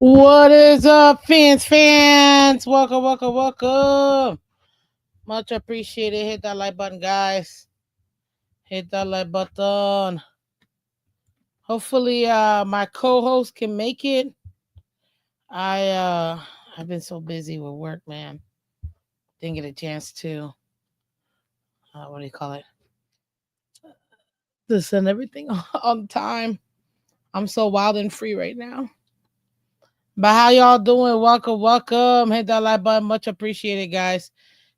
What is up, fans? Welcome, welcome, welcome. Much appreciated. Hit that like button, guys. Hit that like button. Hopefully, my co-host can make it. I I've been so busy with work, man. Didn't get a chance to what do you call it? To send everything on time. I'm so wild and free right now. But how y'all doing? Welcome, welcome. Hit that like button. Much appreciated, guys.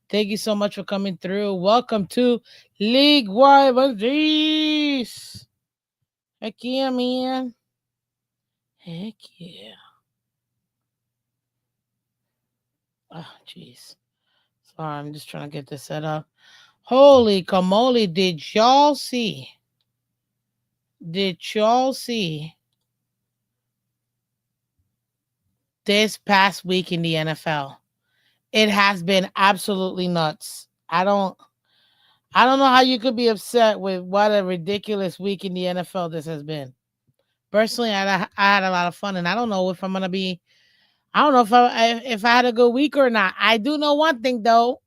Thank you so much for coming through. Welcome to League Wide Bandits. Heck yeah, man. Heck yeah. Oh, jeez. Sorry, I'm just trying to get this set up. Holy camole, did y'all see this past week in the NFL? It has been absolutely nuts. I don't know how you could be upset with what a ridiculous week in the NFL this has been. Personally, I had a lot of fun, and I don't know if I'm gonna be. I don't know if I had a good week or not. I do know one thing though.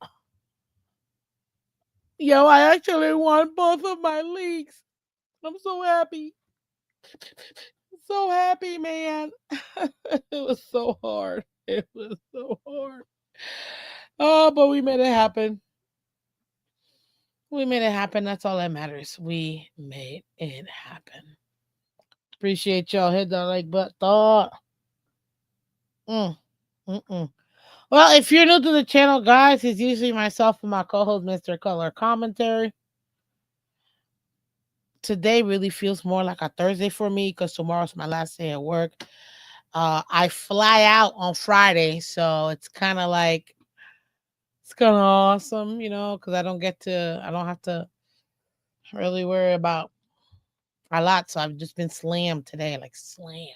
Yo, I actually won both of my leagues. I'm so happy. So happy, man. It was so hard. It was so hard. Oh, but we made it happen. We made it happen. That's all that matters. We made it happen. Appreciate y'all. Hit that like button. Mm, mm-mm. Well, if you're new to the channel, guys, it's usually myself and my co-host, Mr. Color Commentary. Today really feels more like a Thursday for me because tomorrow's my last day at work. I fly out on Friday, so it's kind of awesome, because I don't have to really worry about a lot. So I've just been slammed today, like slammed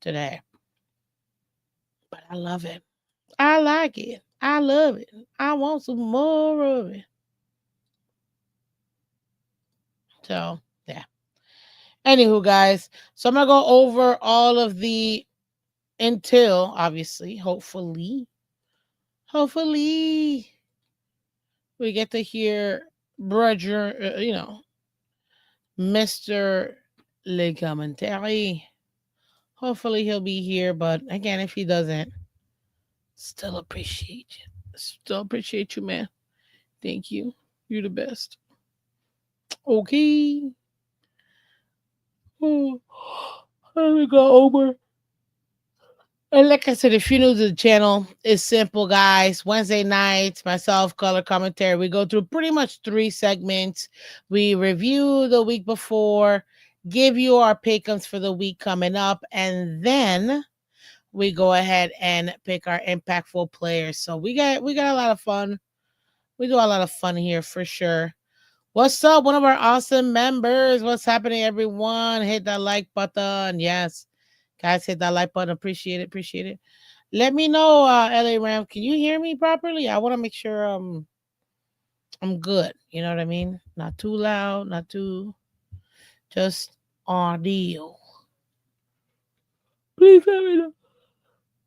today. But I love it. I like it. I love it. I want some more of it. So yeah. Anywho, guys, so I'm gonna go over all of the until obviously, hopefully we get to hear Roger, Mr. Le Commentary. Hopefully he'll be here, but again, if he doesn't, still appreciate you. Still appreciate you, man. Thank you. You're the best. Okay. Oh, let me go over. And like I said, if you're new to the channel, it's simple, guys. Wednesday nights, myself, color commentary. We go through pretty much 3 segments. We review the week before, give you our pick'ems for the week coming up, and then we go ahead and pick our impactful players. So we got a lot of fun. We do a lot of fun here for sure. What's up, one of our awesome members? What's happening, everyone? Hit that like button. Yes, guys, hit that like button. Appreciate it. Appreciate it. Let me know, LA Ram. Can you hear me properly? I want to make sure I'm good. You know what I mean? Not too loud, not too just audio. Please let me know.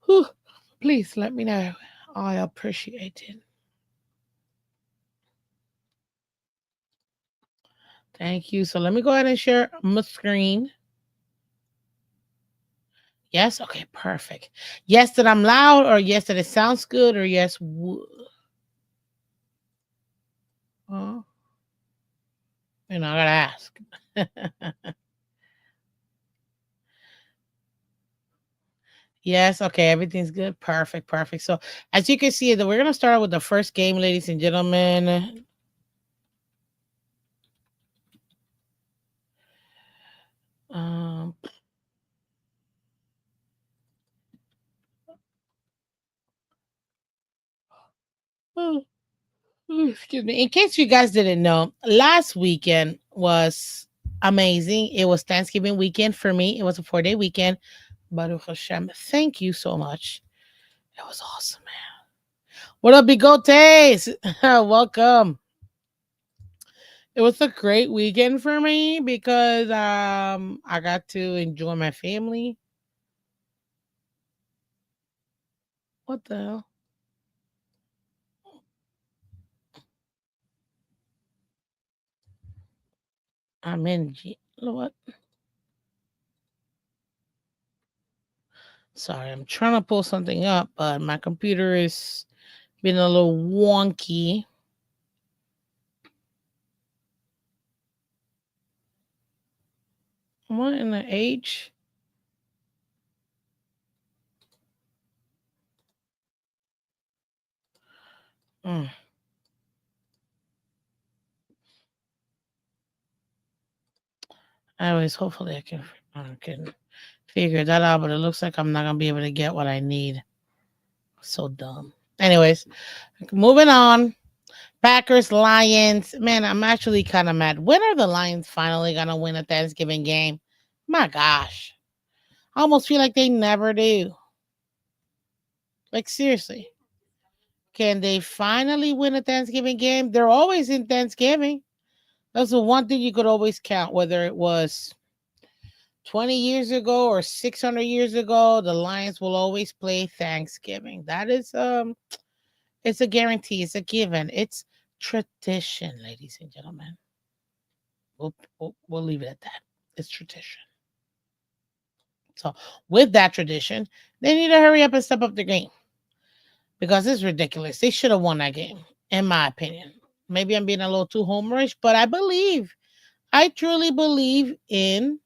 Whew. Please let me know. I appreciate it. Thank you. So let me go ahead and share my screen. Yes. Okay. Perfect. Yes, that I'm loud, or yes, that it sounds good, or yes. Oh, I gotta ask. Yes, okay, everything's good. Perfect, perfect. So, as you can see, we're gonna start with the first game, ladies and gentlemen. Um, oh, excuse me. In case you guys didn't know, last weekend was amazing. It was Thanksgiving weekend for me. It was a 4-day weekend. Baruch Hashem, thank you so much. It was awesome, man. What up, bigotes? Welcome. It was a great weekend for me because I got to enjoy my family. What the hell? I'm in what? Sorry, I'm trying to pull something up, but my computer is been a little wonky. What in the H? Mm. Anyways, hopefully I can figure that out, but it looks like I'm not gonna be able to get what I need. So dumb. Anyways, moving on. Packers, Lions. Man, I'm actually kind of mad. When are the Lions finally gonna win a Thanksgiving game? My gosh. I almost feel like they never do. Like seriously. Can they finally win a Thanksgiving game? They're always in Thanksgiving. That's the one thing you could always count, whether it was 20 years ago or 600 years ago, the Lions will always play Thanksgiving. That is it's a guarantee, it's a given. It's tradition, ladies and gentlemen. We'll leave it at that. It's tradition. So, with that tradition, they need to hurry up and step up the game because it's ridiculous. They should have won that game, in my opinion. Maybe I'm being a little too homerish, but I truly believe in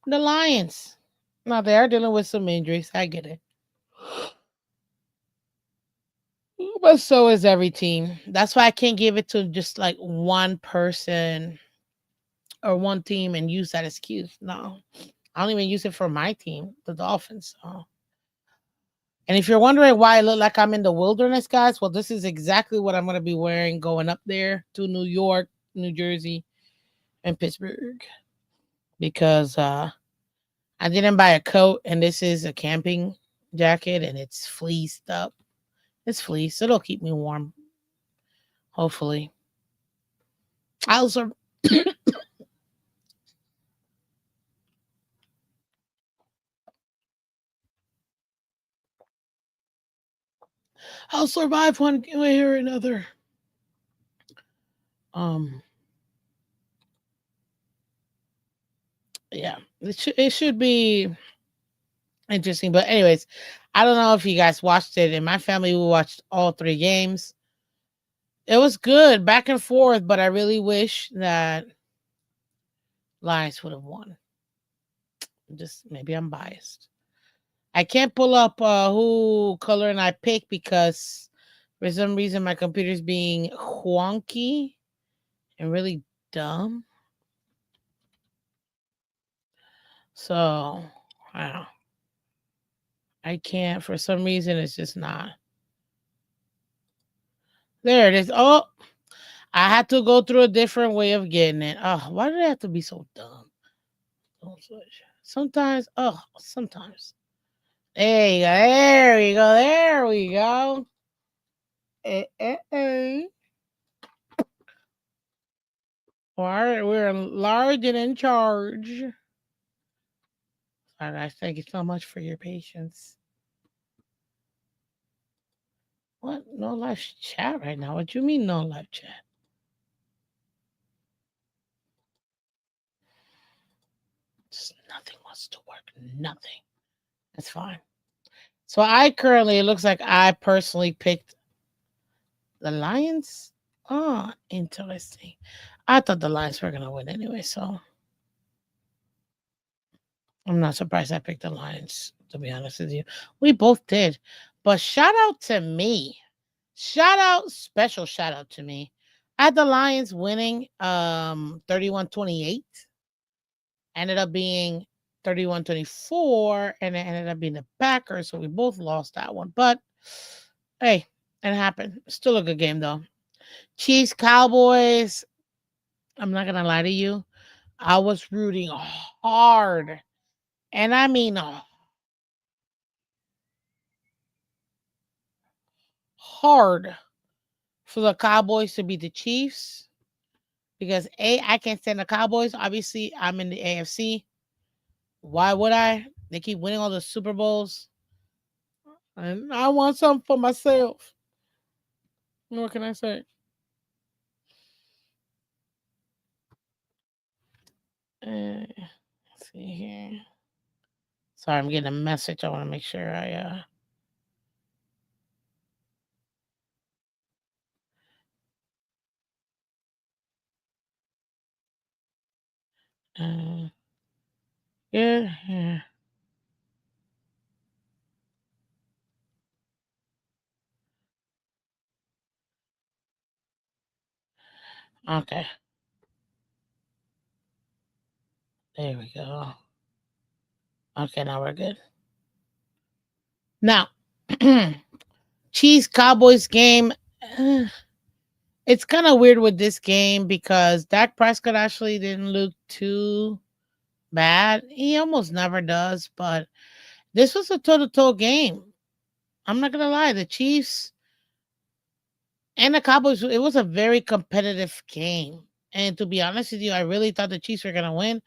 the Lions. Now, they are dealing with some injuries. I get it. But so is every team. That's why I can't give it to just like one person or one team and use that excuse. No, I don't even use it for my team, the Dolphins. So. And if you're wondering why I look like I'm in the wilderness, guys, well, this is exactly what I'm going to be wearing going up there to New York, New Jersey, and Pittsburgh because I didn't buy a coat, and this is a camping jacket, and it's fleeced up. It's fleece. It'll keep me warm, hopefully. I'll sur- I'll survive one way or another. Um, yeah, it should be interesting. But anyways, I don't know if you guys watched it. In my family, we watched all three games. It was good, back and forth, but I really wish that Lions would have won. Just maybe I'm biased. I can't pull up who Color and I picked because for some reason my computer's being wonky and really dumb. So I can't for some reason it's just not. There it is. Oh, I had to go through a different way of getting it. Oh, why did I have to be so dumb? Don't switch. Sometimes, sometimes. There you go. There we go. There we go. Eh, eh, eh. All right, we're large and in charge. All right, thank you so much for your patience. What? No live chat right now? What do you mean no live chat? Just nothing wants to work. Nothing. That's fine. So I currently, it looks like I personally picked the Lions. Oh, interesting. I thought the Lions were gonna win anyway, so I'm not surprised I picked the Lions, to be honest with you. We both did. But shout out to me. Special shout out to me. I had the Lions winning 31-28. Ended up being 31-24, and it ended up being the Packers, so we both lost that one. But hey, it happened. Still a good game though. Chiefs, Cowboys. I'm not gonna lie to you. I was rooting hard. And I mean hard for the Cowboys to beat the Chiefs because I can't stand the Cowboys. Obviously, I'm in the AFC. Why would I? They keep winning all the Super Bowls. and I want something for myself. What can I say? Let's see here. Sorry, I'm getting a message. I want to make sure uh yeah, yeah. Okay, there we go. Okay, now we're good. Now, Chiefs Cowboys game. uh, It's kind of weird with this game because Dak Prescott actually didn't look too bad. He almost never does, but this was a toe-to-toe game. I'm not gonna lie, the Chiefs and the Cowboys. It was a very competitive game, and to be honest with you, I really thought the Chiefs were gonna win.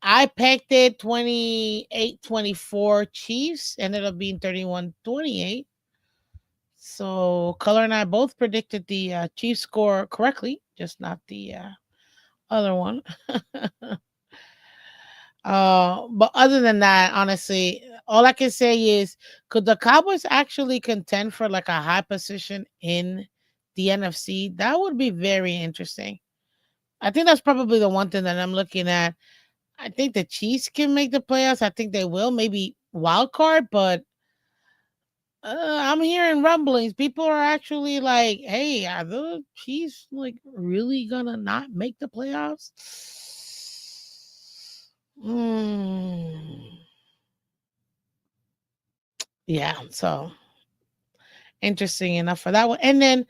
I picked it 28-24 Chiefs, ended up being 31-28. So Color and I both predicted the Chiefs score correctly, just not the other one. But other than that, honestly, all I can say is, could the Cowboys actually contend for like a high position in the NFC? That would be very interesting. I think that's probably the one thing that I'm looking at. I think the Chiefs can make the playoffs. I think they will, maybe wild card, but I'm hearing rumblings. People are actually like, "Hey, are the Chiefs like really gonna not make the playoffs?" Mm. Yeah, so interesting enough for that one. And then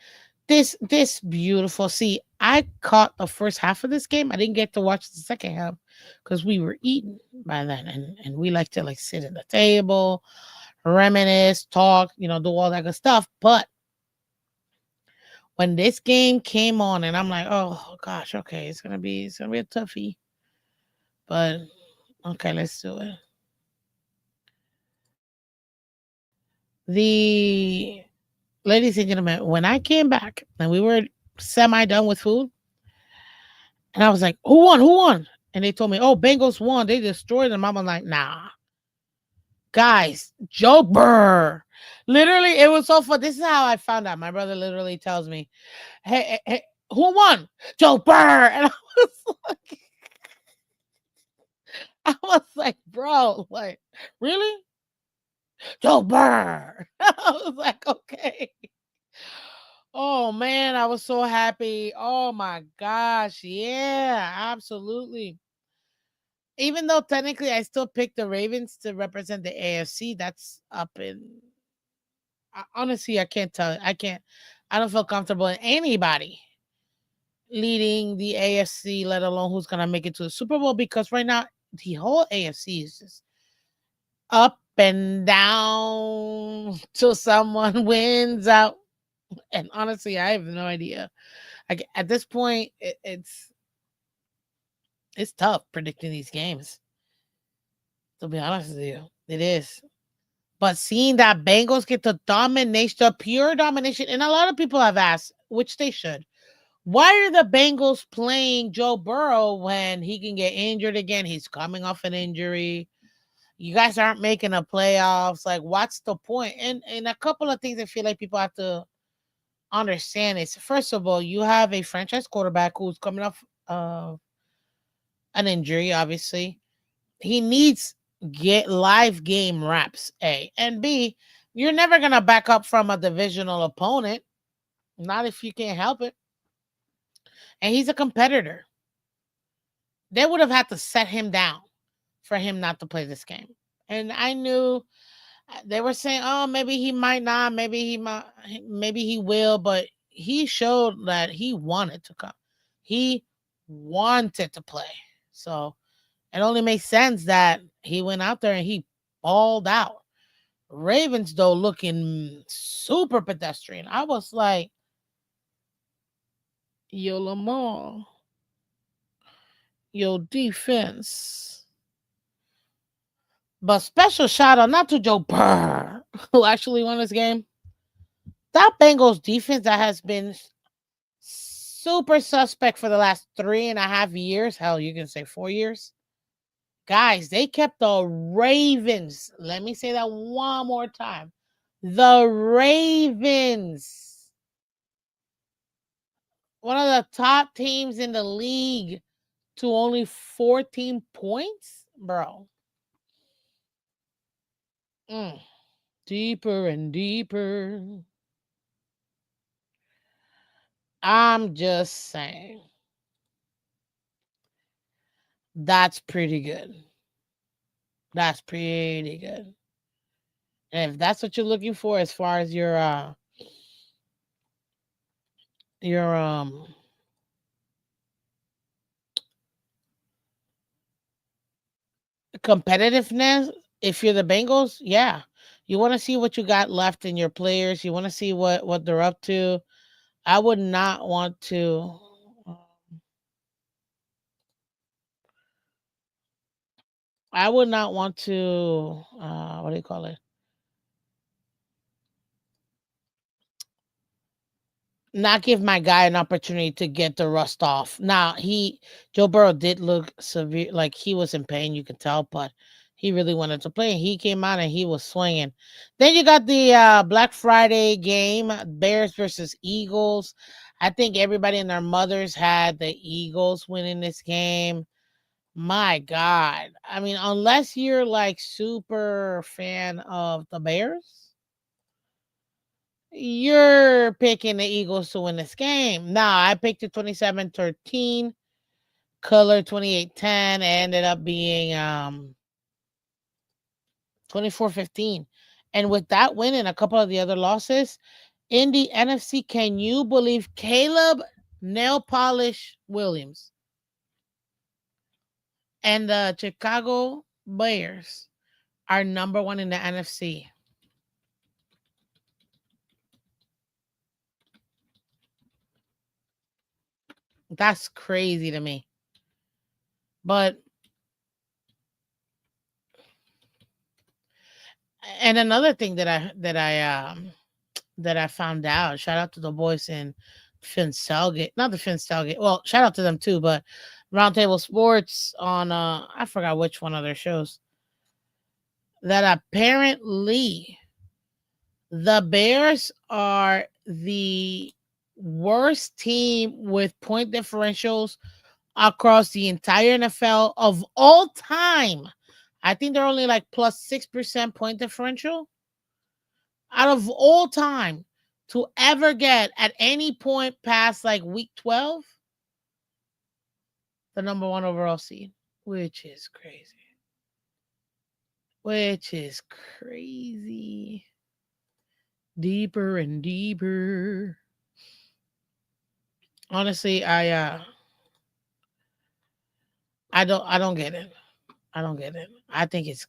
this beautiful. See, I caught the first half of this game. I didn't get to watch the second half because we were eating by then, and we like to like sit at the table, reminisce, talk, do all that good stuff. But when this game came on, and I'm like, oh gosh, okay, it's gonna be a toughie, but okay, let's do it. The Ladies and gentlemen, when I came back and we were semi done with food, and I was like, "Who won? Who won?" And they told me, "Oh, Bengals won. They destroyed them." I'm like, "Nah, guys, Joe Burr." Literally, it was so fun. This is how I found out. My brother literally tells me, "Hey, who won? Joe Burr." And like, I was like, "Bro, like, really? Joe Burr?" I was like, "Okay." Oh man, I was so happy. Oh my gosh. Yeah, absolutely. Even though technically I still picked the Ravens to represent the AFC, that's up in honestly, I can't tell. I don't feel comfortable in anybody leading the AFC, let alone who's gonna make it to the Super Bowl, because right now the whole AFC is just up and down till someone wins out. And honestly, I have no idea. Like at this point, it's tough predicting these games. To be honest with you, it is. But seeing that Bengals get the domination, the pure domination, and a lot of people have asked, which they should, why are the Bengals playing Joe Burrow when he can get injured again? He's coming off an injury. You guys aren't making the playoffs. Like, what's the point? And a couple of things I feel like people have to understand is, first of all, you have a franchise quarterback who's coming off an injury, obviously. He needs get live game reps, A. And B, you're never gonna back up from a divisional opponent. Not if you can't help it. And he's a competitor. They would have had to set him down for him not to play this game. And I knew they were saying, "Oh, maybe he might not, maybe he will," but he showed that he wanted to come. He wanted to play. So it only makes sense that he went out there and he balled out. Ravens, though, looking super pedestrian. I was like, yo, Lamar, yo, defense. But special shout out not to Joe Burr. who actually won this game? That Bengals defense that has been super suspect for the last 3.5 years. Hell, you can say 4 years. Guys, they kept the Ravens. Let me say that one more time. The Ravens, one of the top teams in the league, to only 14 points, bro. Mm. Deeper and deeper. I'm just saying. That's pretty good. That's pretty good. And if that's what you're looking for as far as your competitiveness, if you're the Bengals, yeah. You want to see what you got left in your players. You want to see what they're up to. I would not want to I would not want to what do you call it? Not give my guy an opportunity to get the rust off. Now, Joe Burrow did look severe, like he was in pain, you could tell, but he really wanted to play. He came out and he was swinging. Then you got the Black Friday game, Bears versus Eagles. I think everybody and their mothers had the Eagles winning this game. My God. I mean, unless you're like super fan of the Bears, you're picking the Eagles to win this game. Now, I picked it 27-13. Culler 28-10. Ended up being 24-15. And with that win and a couple of the other losses in the NFC, can you believe Caleb Nail Polish Williams and the Chicago Bears are number one in the NFC? That's crazy to me. But and another thing that I found out. Shout out to the boys in Phins not the Phins Well, shout out to them too, but Roundtable Sports on I forgot which one of their shows. That apparently the Bears are the worst team with point differentials across the entire NFL of all time. I think they're only like plus 6% point differential out of all time to ever get at any point past like week 12 the number one overall seed, which is crazy. Which is crazy. Deeper and deeper. Honestly, I don't get it. I don't get it. I think it's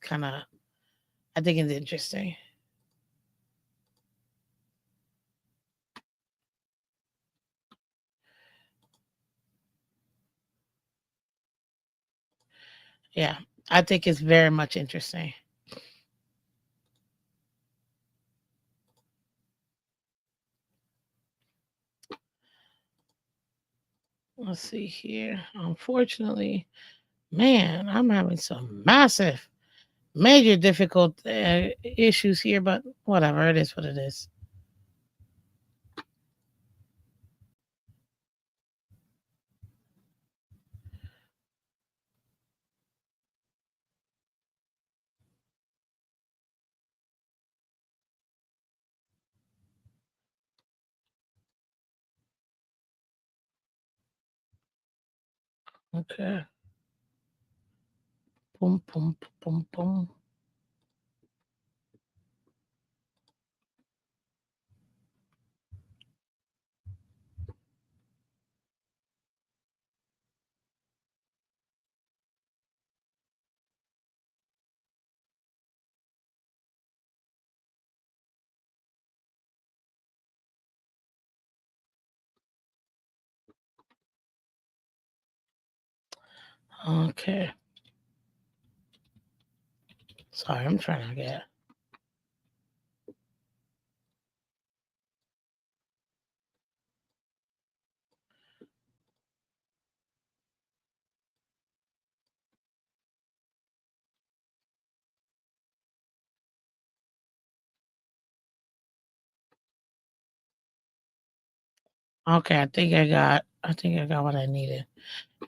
interesting. Yeah. I think it's very much interesting. Let's see here. Unfortunately, man, I'm having some massive, major difficult issues here, but whatever. It is what it is. Okay. Boom, boom, boom, boom. Okay. Sorry, I'm trying to get. Okay, I think I got what I needed.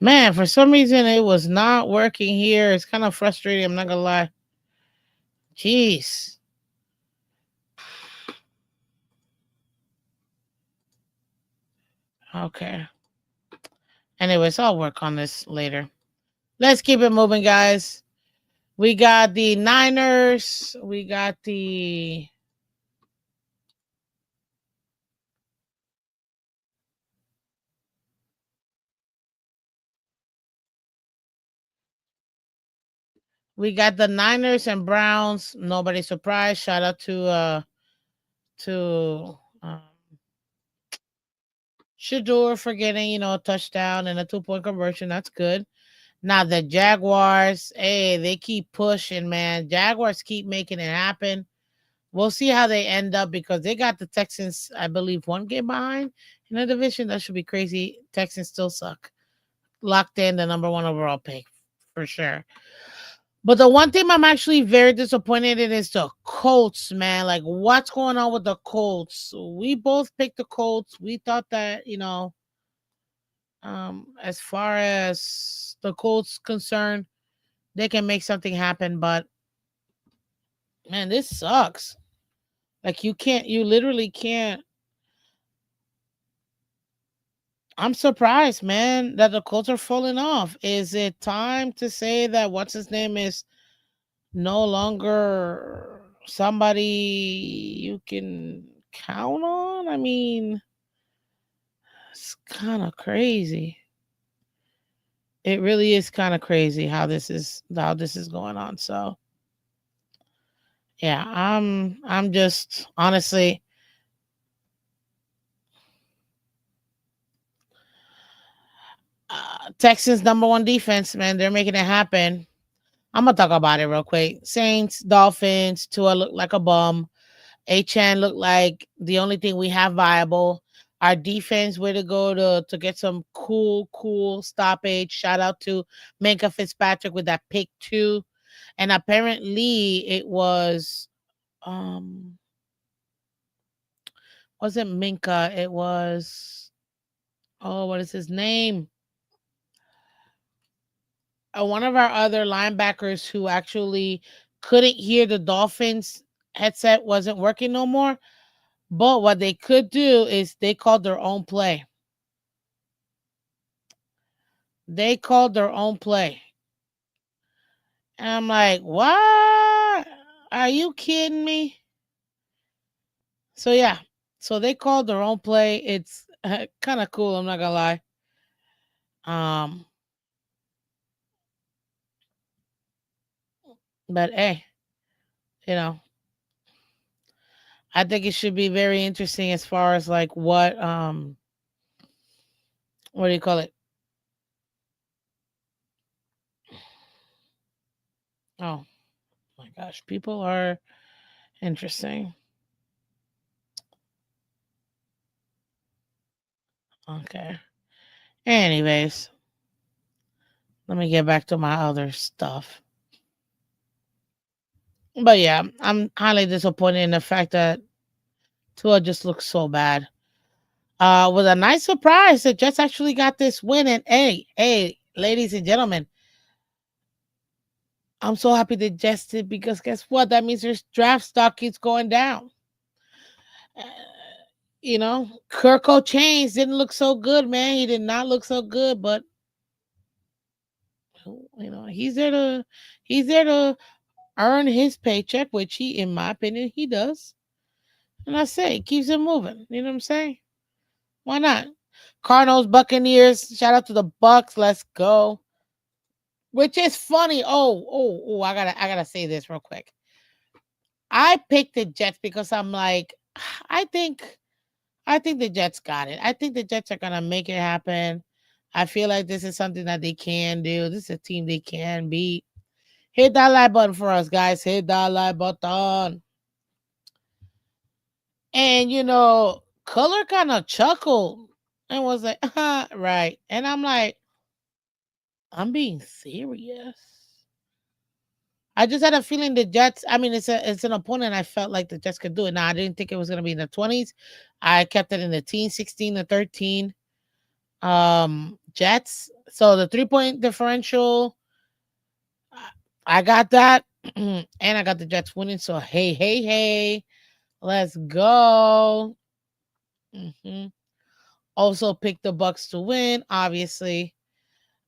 Man, for some reason it was not working here. It's kind of frustrating, I'm not gonna lie. Jeez. Okay. Anyways, I'll work on this later. Let's keep it moving, guys. We got the Niners. We got the Niners and Browns. Nobody surprised. Shout out to Shador for getting, a touchdown and a 2-point conversion. That's good. Now the Jaguars, hey, they keep pushing, man. Jaguars keep making it happen. We'll see how they end up because they got the Texans, I believe, one game behind in the division. That should be crazy. Texans still suck. Locked in the number one overall pick for sure. But the one thing I'm actually very disappointed in is the Colts, man. Like, what's going on with the Colts? We both picked the Colts. We thought that, as far as the Colts concerned, they can make something happen. But man, this sucks. Like, you literally can't. I'm surprised, man, that the Colts are falling off. Is it time to say that what's his name is no longer somebody you can count on? I mean, it's kind of crazy. It really is kind of crazy how this is going on. So yeah, I'm just honestly Texans number one defense, man. They're making it happen. I'm gonna talk about it real quick. Saints, Dolphins, Tua look like a bum. Achan looked like the only thing we have viable. Our defense, way to go to get some cool stoppage. Shout out to Minka Fitzpatrick with that pick two. And apparently it um wasn't Minka, it was, oh, what is his name? One of our other linebackers who actually couldn't hear the Dolphins headset wasn't working no more. But what they could do is they called their own play. They called their own play. And I'm like, what? Are you kidding me? So yeah. So they called their own play. It's kind of cool, I'm not gonna lie. Um, but hey, you know, I think it should be very interesting as far as like what do you call it? Oh my gosh, people are interesting. Okay. Anyways, let me get back to my other stuff. But yeah, I'm highly disappointed in the fact that Tua just looks so bad. With a nice surprise, the Jets actually got this win. And hey, ladies and gentlemen, I'm so happy the Jets did because guess what? That means their draft stock keeps going down. Uh, Kirko Chains didn't look so good, man. He did not look so good, but he's there to earn his paycheck, which in my opinion, he does. And I say, it keeps him moving. You know what I'm saying? Why not? Cardinals, Buccaneers. Shout out to the Bucks. Let's go. Which is funny. Oh! I gotta say this real quick. I picked the Jets because I'm like, I think, I think the Jets got it. I think the Jets are gonna make it happen. I feel like this is something that they can do. This is a team they can beat. Hit that like button for us, guys. Hit that like button. And Culler kind of chuckled and was like, right. And I'm like, I'm being serious. I just had a feeling the Jets. I mean, it's an opponent I felt like the Jets could do it. Now I didn't think it was gonna be in the 20s. I kept it in the teens, 16 to 13. Jets. So the 3 point differential, I got that. And I got the Jets winning. So hey, hey, hey, let's go. hmm Also pick the Bucks to win, obviously.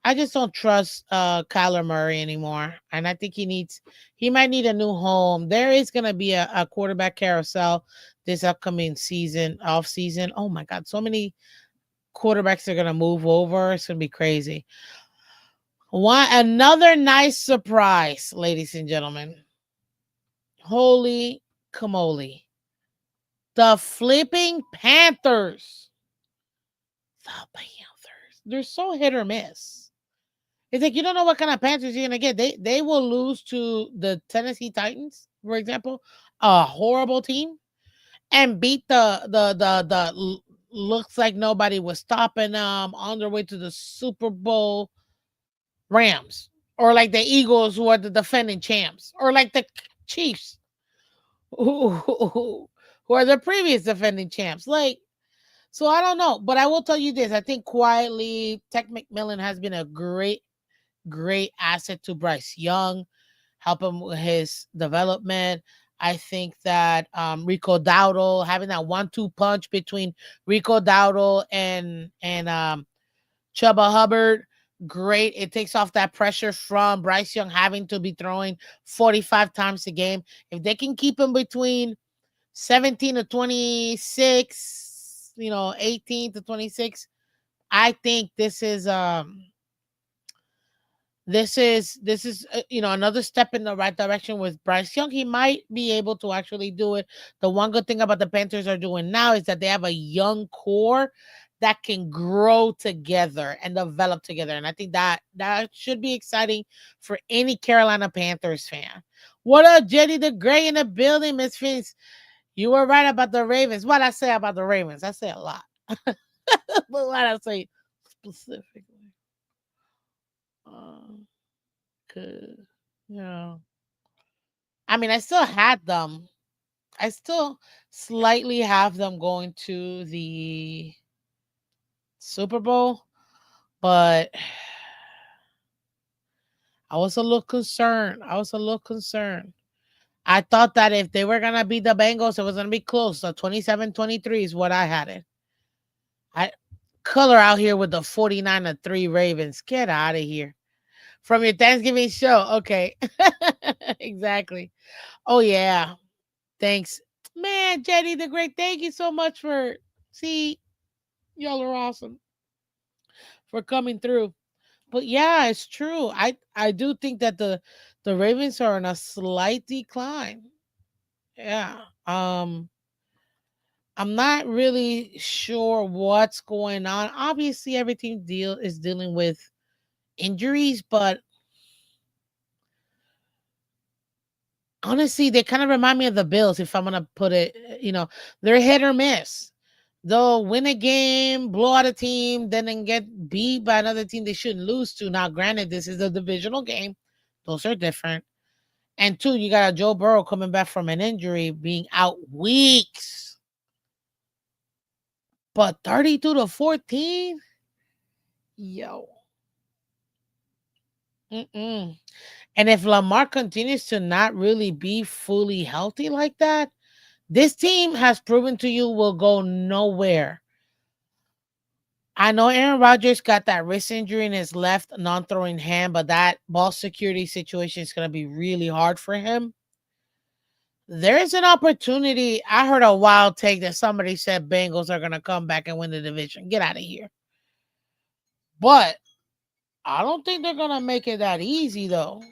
I just don't trust Kyler Murray anymore. And I think he might need a new home. There is gonna be a quarterback carousel this upcoming season, off season. Oh my god, so many quarterbacks are gonna move over. It's gonna be crazy. One another nice surprise, ladies and gentlemen. Holy camole. The flipping Panthers. The Panthers. They're so hit or miss. It's like you don't know what kind of Panthers you're gonna get. They will lose to the Tennessee Titans, for example, a horrible team, and beat the looks like nobody was stopping them on their way to the Super Bowl Rams, or like the Eagles who are the defending champs, or like the Chiefs who are the previous defending champs. Like, so I don't know, but I will tell you this: I think quietly, Tech McMillan has been a great asset to Bryce Young, help him with his development. I think that Rico Dowdle having that 1-2 punch between Rico Dowdle and Chuba Hubbard, great. It takes off that pressure from Bryce Young having to be throwing 45 times a game. If they can keep him between 17 to 26, 18 to 26, I think this is another step in the right direction with Bryce Young. He might be able to actually do it. The one good thing about the Panthers are doing now is that they have a young core that can grow together and develop together, and I think that should be exciting for any Carolina Panthers fan. What up, Jenny the Gray in the building, Miss Phins? You were right about the Ravens. What I say about the Ravens? I say a lot, but what I say specifically? Uh, 'Cause, yeah. I mean, I still had them. I still slightly have them going to the Super Bowl, but I was a little concerned. I thought that if they were going to beat the Bengals, it was going to be close. So 27-23 is what I had it. I Color out here with the 49-3 Ravens. Get out of here. From your Thanksgiving show. Okay. Exactly. Oh, yeah. Thanks. Man, Jenny the Great, thank you so much for see, y'all are awesome for coming through. But yeah, it's true. I do think that the Ravens are in a slight decline. Yeah. I'm not really sure what's going on. Obviously, everything is dealing with injuries, but honestly, they kind of remind me of the Bills, if I'm gonna put it, they're hit or miss. They'll win a game, blow out a team, then get beat by another team they shouldn't lose to. Now, granted, this is a divisional game. Those are different. And two, you got a Joe Burrow coming back from an injury, being out weeks. But 32-14? Yo. Mm-mm. And if Lamar continues to not really be fully healthy like that, this team has proven to you will go nowhere. I know Aaron Rodgers got that wrist injury in his left non-throwing hand, but that ball security situation is going to be really hard for him. There's an opportunity. I heard a wild take that somebody said Bengals are going to come back and win the division. Get out of here. But I don't think they're going to make it that easy, though.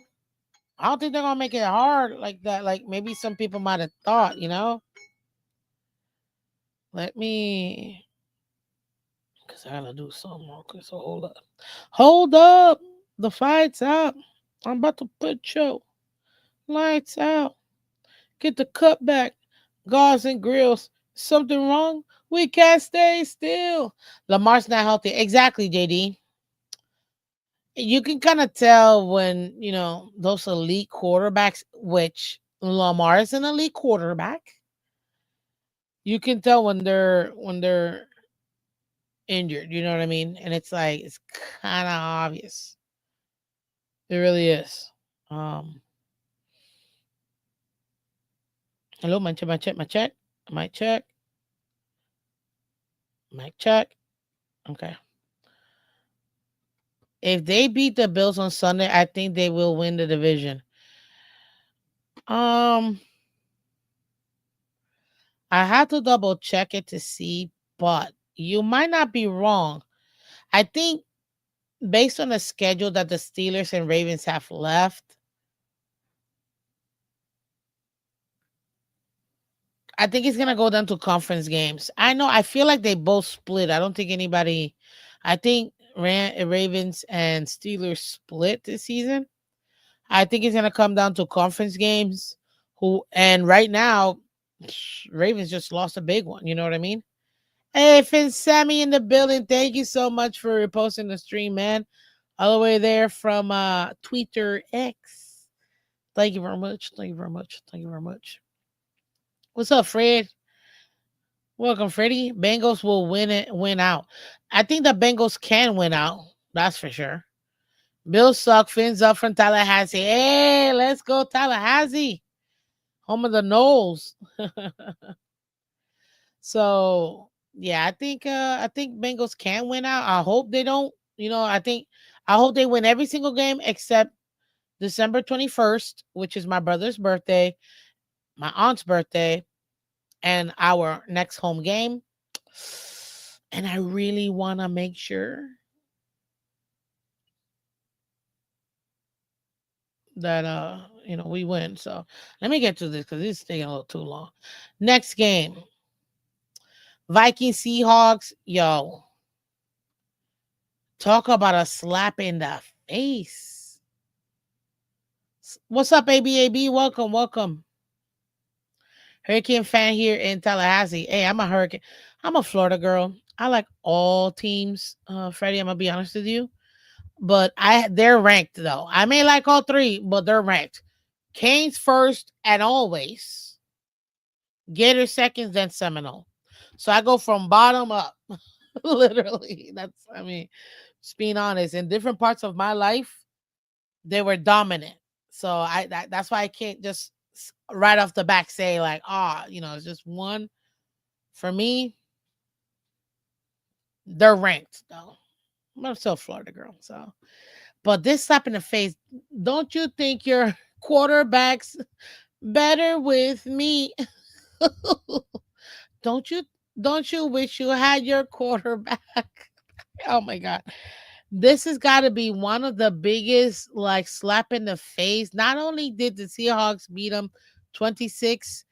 I don't think they're going to make it hard like that. Like maybe some people might have thought. Let me, because I got to do something. Okay, so hold up. Hold up. The fight's up. I'm about to put your lights out. Get the cut back. Gauze and grills. Something wrong? We can't stay still. Lamar's not healthy. Exactly, JD. You can kind of tell when, those elite quarterbacks, which Lamar is an elite quarterback. You can tell when they're injured, you know what I mean? And it's like it's kind of obvious. It really is. Um Hello, my check, my check, my check, my check, my check. Okay. If they beat the Bills on Sunday, I think they will win the division. Um, I have to double check it to see, but you might not be wrong. I think based on the schedule that the Steelers and Ravens have left, I think it's gonna go down to conference games. I know. I feel like they both split. I don't think anybody. I think Ravens and Steelers split this season. I think it's gonna come down to conference games. Who and right now, Ravens just lost a big one. You know what I mean? Hey, Phins, Sammy in the building. Thank you so much for reposting the stream, man. All the way there from Twitter X. Thank you very much. Thank you very much. Thank you very much. What's up, Fred? Welcome, Freddie. Bengals will win out. I think the Bengals can win out. That's for sure. Bill suck. Fins up from Tallahassee. Hey, let's go Tallahassee. Home of the Knowles. So yeah, I think Bengals can win out. I hope they don't. I hope they win every single game except December 21st, which is my brother's birthday, my aunt's birthday, and our next home game. And I really want to make sure that we win. So let me get to this because this is taking a little too long. Next game, Viking Seahawks. Yo, talk about a slap in the face. What's up, ABAB? Welcome, welcome. Hurricane fan here in Tallahassee. Hey, I'm a Hurricane. I'm a Florida girl. I like all teams. Freddie, I'm gonna be honest with you, but they're ranked though. I may like all three, but they're ranked. Canes first and always. Gator seconds, then Seminole. So I go from bottom up. Literally, just being honest. In different parts of my life, they were dominant. So that's why I can't just right off the back say like, it's just one. For me, they're ranked though. I'm still a Florida girl, so. But this slap in the face, don't you think your quarterback's better with me? don't you don't you wish you had your quarterback? Oh my god. This has got to be one of the biggest like slap in the face. Not only did the Seahawks beat them 26,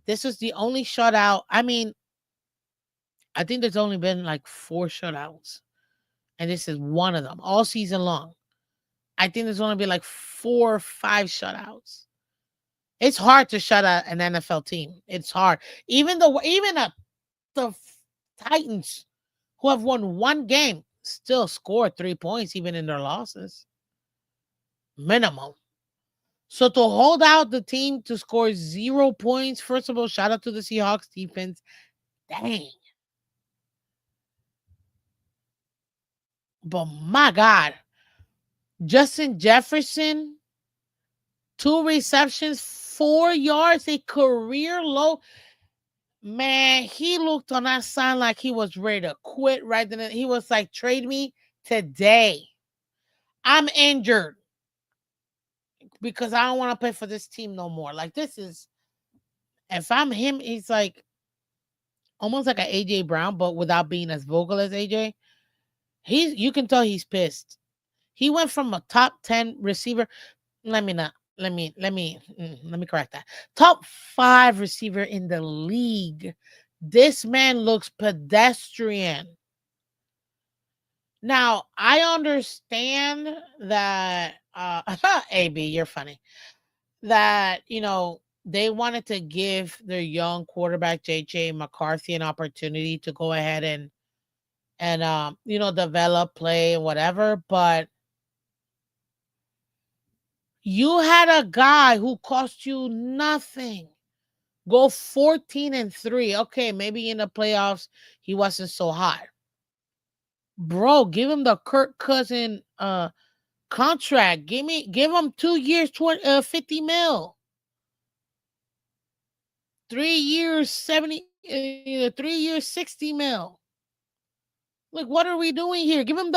this was the only shutout. I mean, I think there's only been like 4 shutouts, and this is one of them all season long. I think there's only been like 4 or 5 shutouts. It's hard to shut out an NFL team. It's hard. The Titans, who have won one game, still score 3 points even in their losses. Minimum. So to hold out the team to score 0 points, first of all, shout out to the Seahawks defense. Dang. But my God, Justin Jefferson, 2 receptions, 4 yards, a career low. Man, he looked on that sign like he was ready to quit right then. He was like, trade me today. I'm injured because I don't want to play for this team no more. Like, this is, if I'm him, he's like almost like an AJ Brown, but without being as vocal as AJ. You can tell he's pissed. He went from a top 10 receiver. Let me not. Let me correct that. Top 5 receiver in the league. This man looks pedestrian. Now, I understand that AB, you're funny. That, they wanted to give their young quarterback JJ McCarthy an opportunity to go ahead and develop, play, and whatever, but You had a guy who cost you nothing. Go 14-3. Okay, maybe in the playoffs he wasn't so hot. Bro, give him the Kirk Cousin contract. Give him 2 years, 50 mil. 3 years, 70, 3 years, 60 mil. Like, what are we doing here? Give him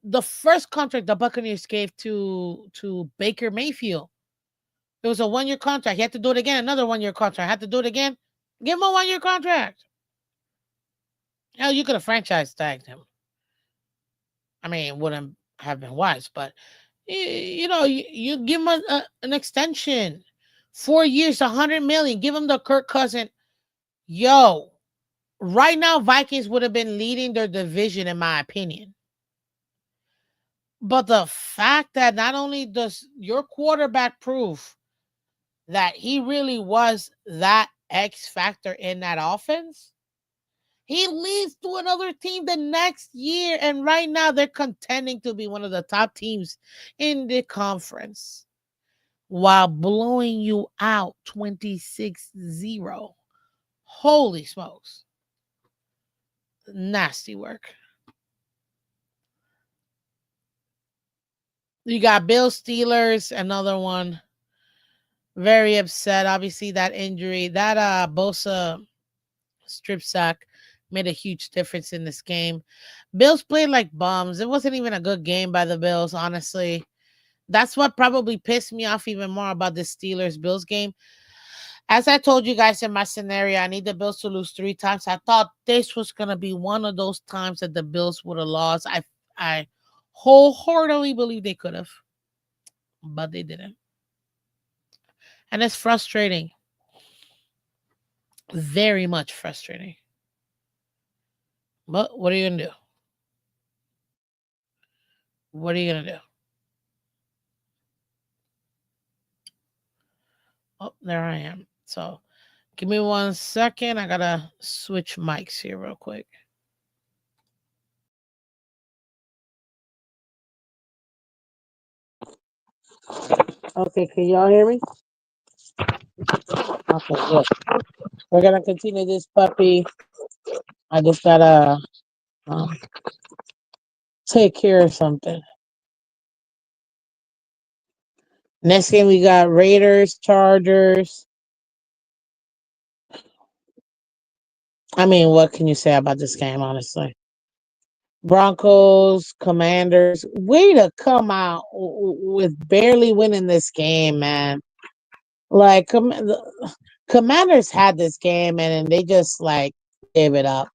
the first contract the Buccaneers gave to Baker Mayfield. It was a 1 year contract. He had to do it again. Another 1 year contract. Had to do it again. Give him a 1 year contract. Hell, you could have franchise tagged him. I mean, it wouldn't have been wise, but you give him an extension. 4 years, 100 million. Give him the Kirk Cousin. Yo, right now, Vikings would have been leading their division, in my opinion. But the fact that not only does your quarterback prove that he really was that X factor in that offense, he leads to another team the next year. And right now, they're contending to be one of the top teams in the conference while blowing you out 26-0. Holy smokes. Nasty work. You got Bill Steelers, another one. Very upset. Obviously, that injury, that Bosa strip sack made a huge difference in this game. Bills played like bums. It wasn't even a good game by the Bills, honestly. That's what probably pissed me off even more about the Steelers Bills game. As I told you guys in my scenario, I need the Bills to lose 3 times. I thought this was gonna be one of those times that the Bills would have lost. I wholeheartedly believe they could have, but they didn't. And it's frustrating. Very much frustrating. But what are you gonna do? What are you gonna do? Oh, there I am. So give me 1 second. I gotta switch mics here real quick. Okay, can y'all hear me? Okay, good. We're gonna continue this puppy. I just gotta um, take care of something. Next game we got Raiders, Chargers. I mean, what can you say about this game, honestly? Broncos, Commanders. Way to come out with barely winning this game, man. Like, the Commanders had this game and then they just like gave it up.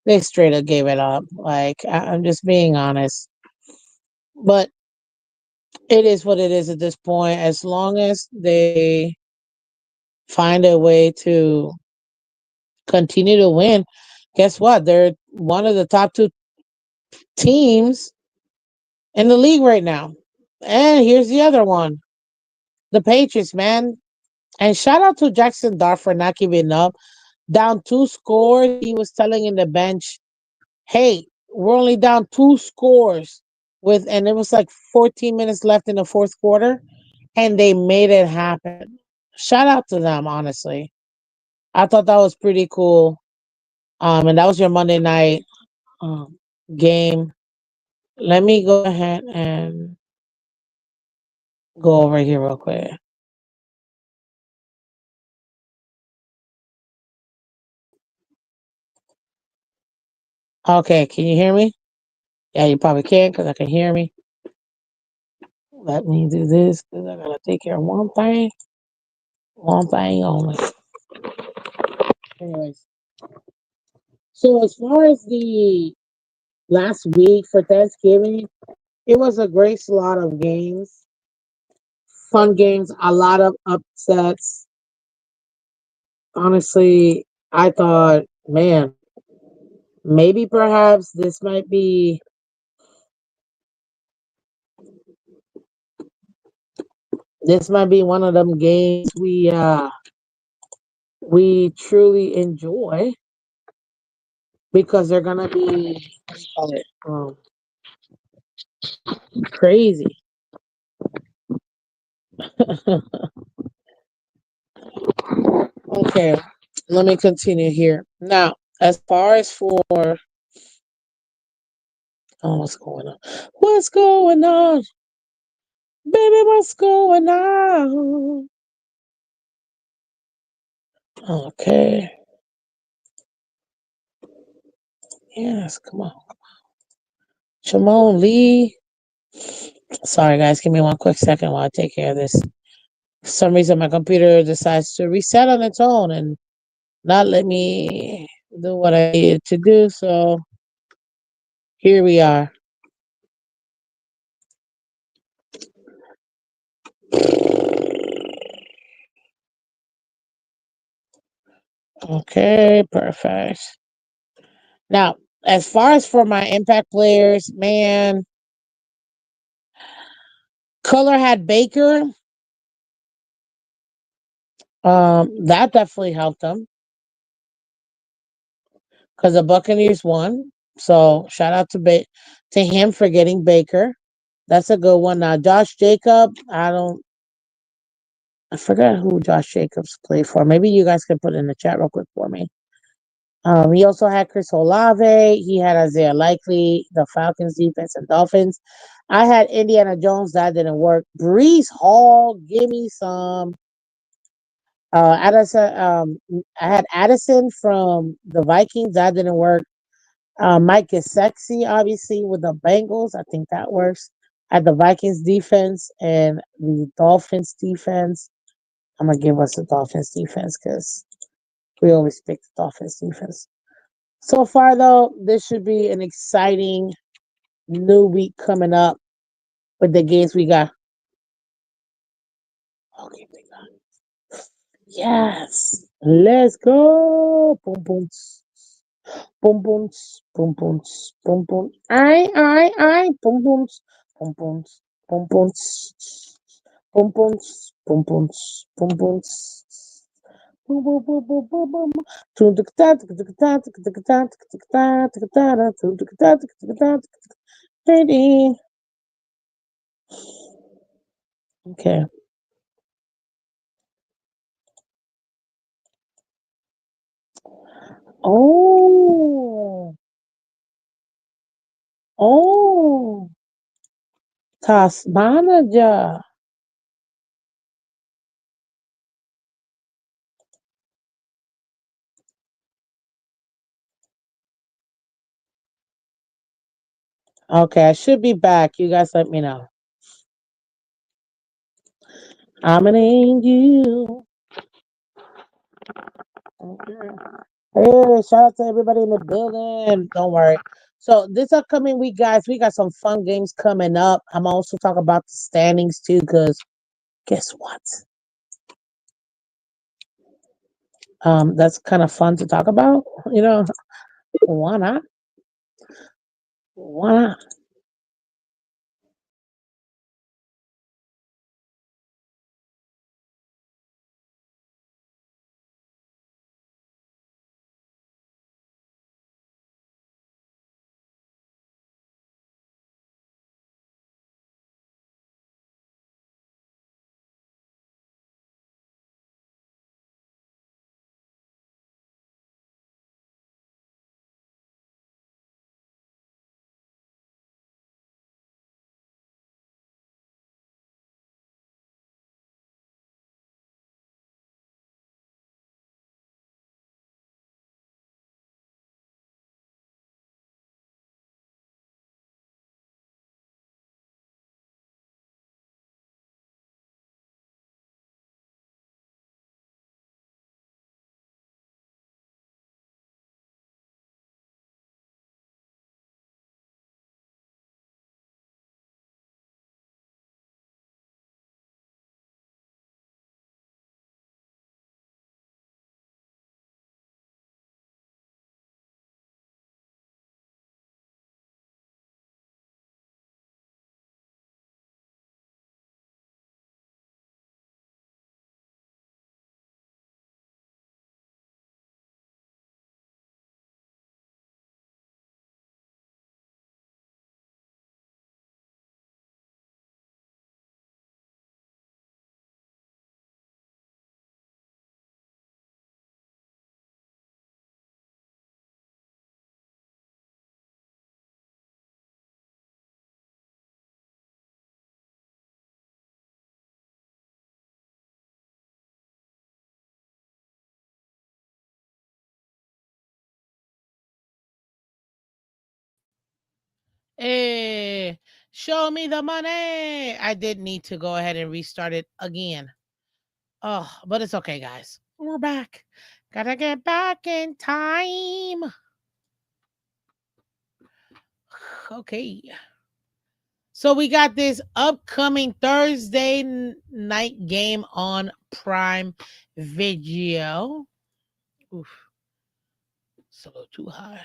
They straight up gave it up. Like, I'm just being honest. But it is what it is at this point. As long as they find a way to continue to win, guess what? They're one of the top two teams in the league right now. And here's the other one, the Patriots, man. And shout out to Jackson Dart for not giving up. Down 2 scores, he was telling in the bench, "Hey, we're only down 2 scores." And it was like 14 minutes left in the fourth quarter, and they made it happen. Shout out to them, honestly. I thought that was pretty cool. And that was your Monday night um, game. Let me go ahead and go over here real quick. Okay, can you hear me? Yeah, you probably can because I can hear me. Let me do this because I gotta take care of one thing only. Anyways, so as far as the last week for Thanksgiving, it was a great slot of games, fun games, a lot of upsets. Honestly, I thought, man, maybe perhaps this might be one of them games we truly enjoy because they're gonna be what do you call it, crazy. Okay, let me continue here. Now, as far as for oh, what's going on? What's going on? Baby, what's going on? Okay. Yes, come on. Shimon Lee. Sorry, guys. Give me one quick second while I take care of this. For some reason, my computer decides to reset on its own and not let me do what I needed to do. So here we are. Okay, perfect. Now, as far as for my impact players, man, Culler had Baker. That definitely helped them because the Buccaneers won. So shout out to him for getting Baker. That's a good one. Now Josh Jacob, I forgot who Josh Jacobs played for. Maybe you guys can put it in the chat real quick for me. He also had Chris Olave. He had Isaiah Likely, the Falcons defense and Dolphins. I had Indiana Jones. That didn't work. Brees Hall, give me some. Addison, I had Addison from the Vikings. That didn't work. Mike is sexy, obviously, with the Bengals. I think that works. At the Vikings defense and the Dolphins defense. I'm gonna give us the Dolphins defense because we always pick the Dolphins defense. So far, though, this should be an exciting new week coming up with the games we got. Okay, yes, let's go. Boom, boom, boom, boom, boom, boom, boom, boom. I, boom, boom, boom, boom, boom, boom, boom, boom, boom, boom, boom, boom. Boom, boom, boom, boom, boom, boom. Ready. Okay. Oh, oh, Tasmanaja. Okay, I should be back. You guys let me know. I'm an angel. Okay. Hey, shout out to everybody in the building. Don't worry. So this upcoming week, guys, we got some fun games coming up. I'm also talking about the standings too, because guess what? That's kind of fun to talk about. You know, why not? Why not? Hey, show me the money. I did need to go ahead and restart it again. Oh, but it's okay, guys. We're back. Gotta get back in time. Okay. So we got this upcoming Thursday night game on Prime Video. Oof, it's a little too high.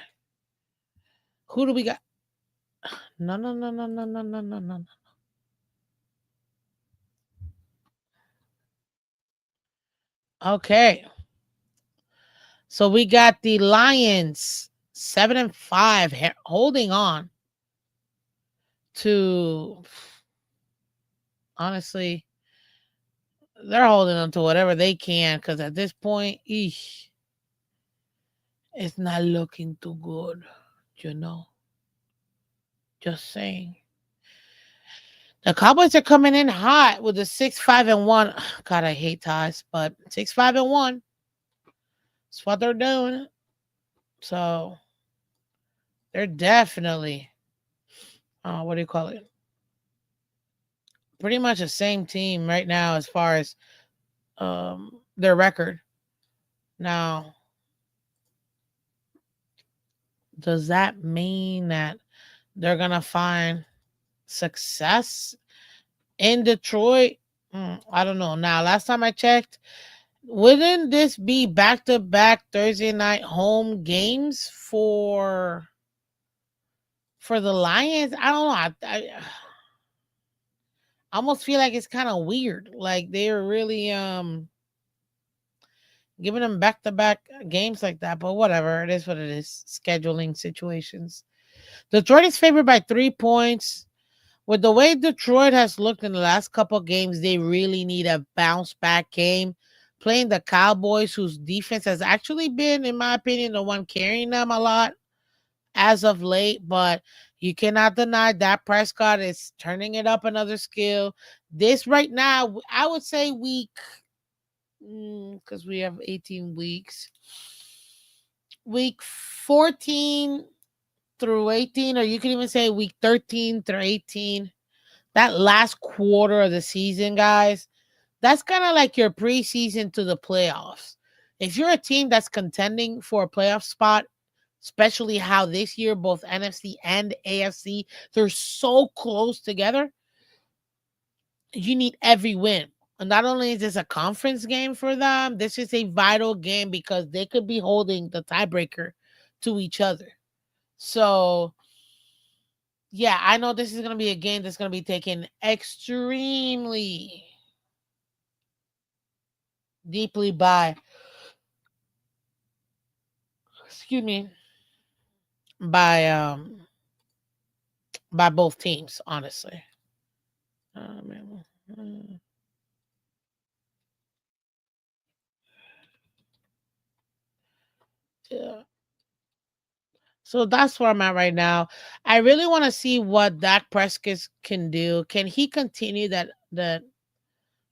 Who do we got? No, no, no, no, no, no, no, no, no. Okay. So we got the Lions 7-5 holding on to, honestly, they're holding on to whatever they can because at this point, eesh, it's not looking too good, you know. Just saying. The Cowboys are coming in hot with a 6-5-1. God, I hate ties, but 6-5-1. That's what they're doing. So they're definitely, what do you call it? Pretty much the same team right now as far as their record. Now, does that mean that they're gonna find success in Detroit? I don't know. Now, last time I checked, wouldn't this be back-to-back Thursday night home games for the Lions? I don't know. I almost feel like it's kind of weird. Like they're really giving them back-to-back games like that. But whatever, it is what it is. Scheduling situations. Detroit is favored by 3 points. With the way Detroit has looked in the last couple of games, they really need a bounce back game. Playing the Cowboys, whose defense has actually been, in my opinion, the one carrying them a lot as of late. But you cannot deny that Prescott is turning it up another skill. This right now, I would say week, because we have 18 weeks, week 14 through 18, or you can even say week 13 through 18, that last quarter of the season, guys, that's kind of like your preseason to the playoffs. If you're a team that's contending for a playoff spot, especially how this year both NFC and AFC, they're so close together, you need every win. And not only is this a conference game for them, this is a vital game because they could be holding the tiebreaker to each other. So, yeah, I know this is going to be a game that's going to be taken extremely deeply excuse me, by by both teams, honestly. Man, yeah. So that's where I'm at right now. I really want to see what Dak Prescott can do. Can he continue that I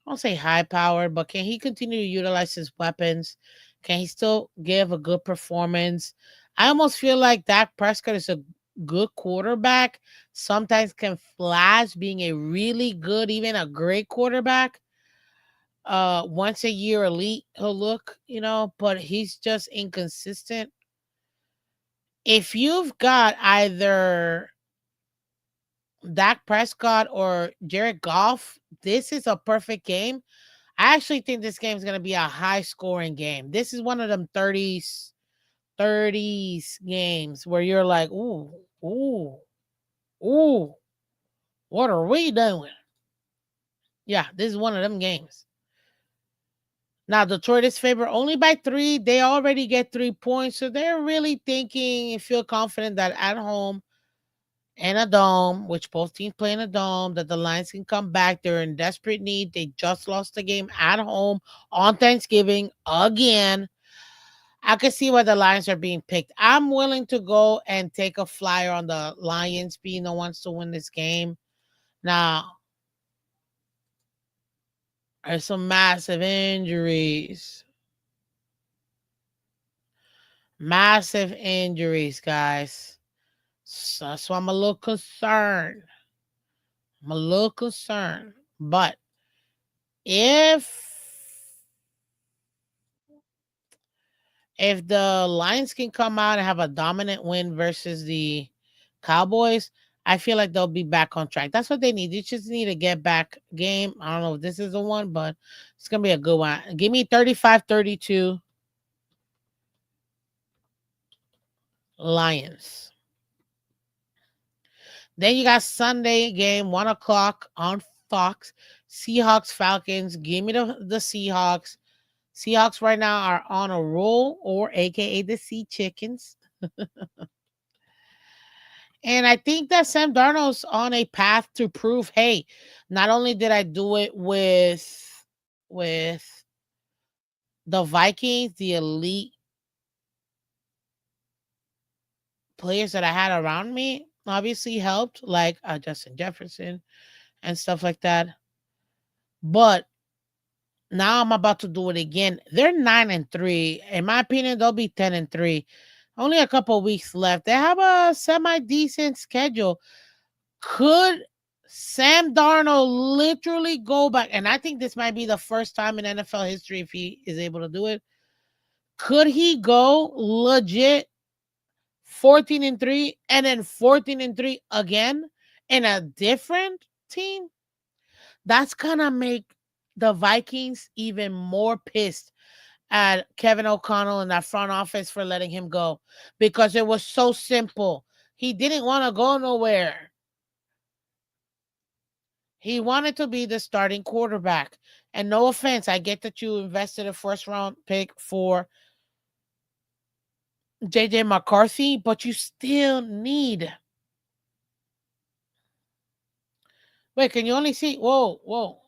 won't say high powered, but can he continue to utilize his weapons? Can he still give a good performance? I almost feel like Dak Prescott is a good quarterback. Sometimes can flash being a really good, even a great quarterback. Once a year elite, he'll look, but he's just inconsistent. If you've got either Dak Prescott or Jared Goff, this is a perfect game. I actually think this game is going to be a high scoring game. This is one of them 30s games where you're like, ooh, ooh, ooh, what are we doing? Yeah, this is one of them games. Now, Detroit is favored only by 3. They already get 3 points. So they're really thinking and feel confident that at home in a dome, which both teams play in a dome, that the Lions can come back. They're in desperate need. They just lost the game at home on Thanksgiving again. I can see why the Lions are being picked. I'm willing to go and take a flyer on the Lions being the ones to win this game. Now, there's some massive injuries. Massive injuries, guys. So that's why I'm a little concerned. I'm a little concerned. But if if the Lions can come out and have a dominant win versus the Cowboys, I feel like they'll be back on track. That's what they need. They just need a get back game. I don't know if this is the one, but it's going to be a good one. Give me 35-32 Lions. Then you got Sunday game, 1 o'clock on Fox. Seahawks Falcons. Give me the Seahawks. Seahawks right now are on a roll, or AKA the Sea Chickens. And I think that Sam Darnold's on a path to prove, hey, not only did I do it with the Vikings, the elite players that I had around me obviously helped, like Justin Jefferson and stuff like that. But now I'm about to do it again. They're 9-3. In my opinion, they'll be 10-3. Only a couple weeks left. They have a semi decent schedule. Could Sam Darnold literally go back? And I think this might be the first time in NFL history if he is able to do it. Could he go legit 14-3 and then 14-3 again in a different team? That's gonna make the Vikings even more pissed at Kevin O'Connell and that front office for letting him go, because it was so simple. He didn't want to go nowhere. He wanted to be the starting quarterback. And no offense, I get that you invested a first round pick for JJ McCarthy, but you still need. Wait, can you only see? Whoa, whoa.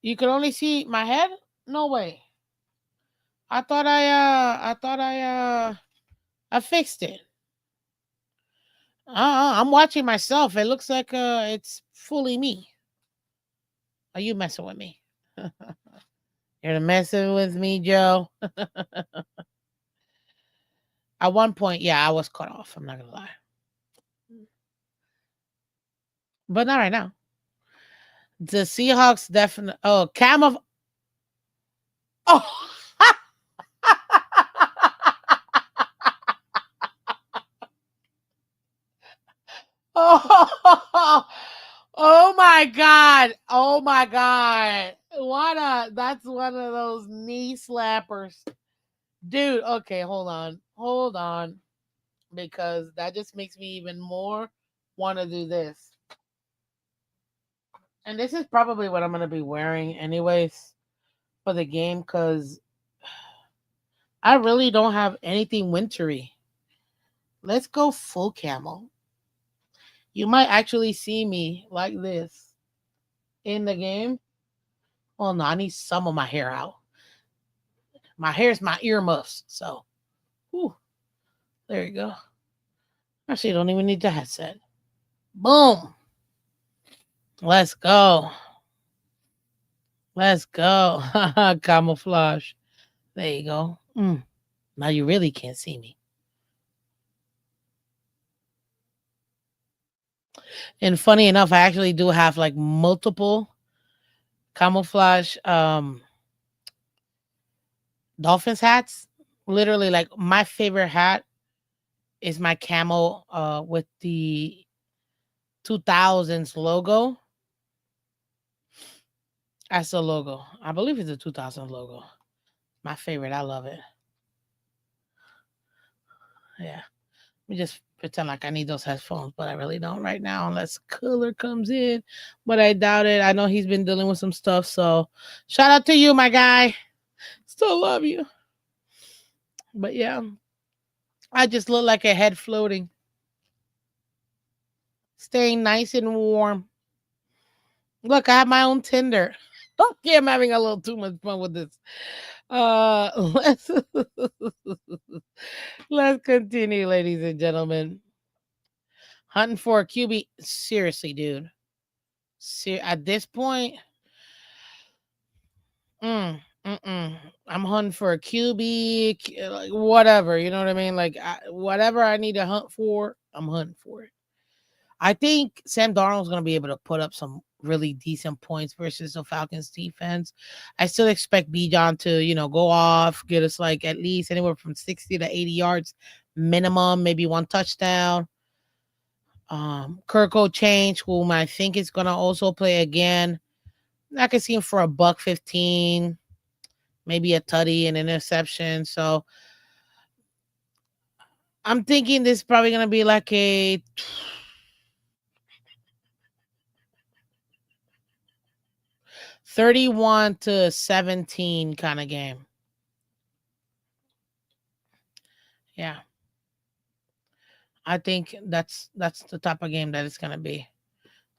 You can only see my head? No way. I fixed it. I'm watching myself. It looks like it's fully me. Are you messing with me? You're messing with me, Joe. At one point, yeah, I was cut off. I'm not gonna lie, but not right now. The Seahawks definitely. Oh, Cam of. Oh. Oh, oh my god. Oh my god. What a That's one of those knee slappers. Dude, okay, hold on. Hold on. Because that just makes me even more want to do this. And this is probably what I'm gonna be wearing anyways for the game, because I really don't have anything wintry. Let's go full camel. You might actually see me like this in the game. Well, no, I need some of my hair out. My hair's my earmuffs. So, whew, there you go. Actually, don't even need the headset. Boom. Let's go. Let's go. Camouflage. There you go. Now you really can't see me. And funny enough, I actually do have like multiple camouflage Dolphins hats. Literally, like my favorite hat is my camo with the 2000s logo. That's the logo. I believe it's a 2000 logo. My favorite. I love it. Yeah. Let me just pretend like I need those headphones, but I really don't right now unless Culler comes in. But I doubt it. I know he's been dealing with some stuff. So shout out to you, my guy. Still love you. But yeah, I just look like a head floating, staying nice and warm. Look, I have my own Tinder. Okay, I'm having a little too much fun with this. Let's let's continue, ladies and gentlemen. Hunting for a QB. Seriously, dude. At this point, I'm hunting for a QB, like whatever. You know what I mean? Like whatever I need to hunt for, I'm hunting for it. I think Sam Darnold's going to be able to put up some really decent points versus the Falcons defense. I still expect Bijan to, go off, get us like at least anywhere from 60 to 80 yards minimum, maybe one touchdown. Kirko Change, whom I think is going to also play again. I can see him for a buck 15, maybe a tutty and interception. So I'm thinking this is probably going to be like a 31-17 kind of game. Yeah. I think that's the type of game that it's going to be.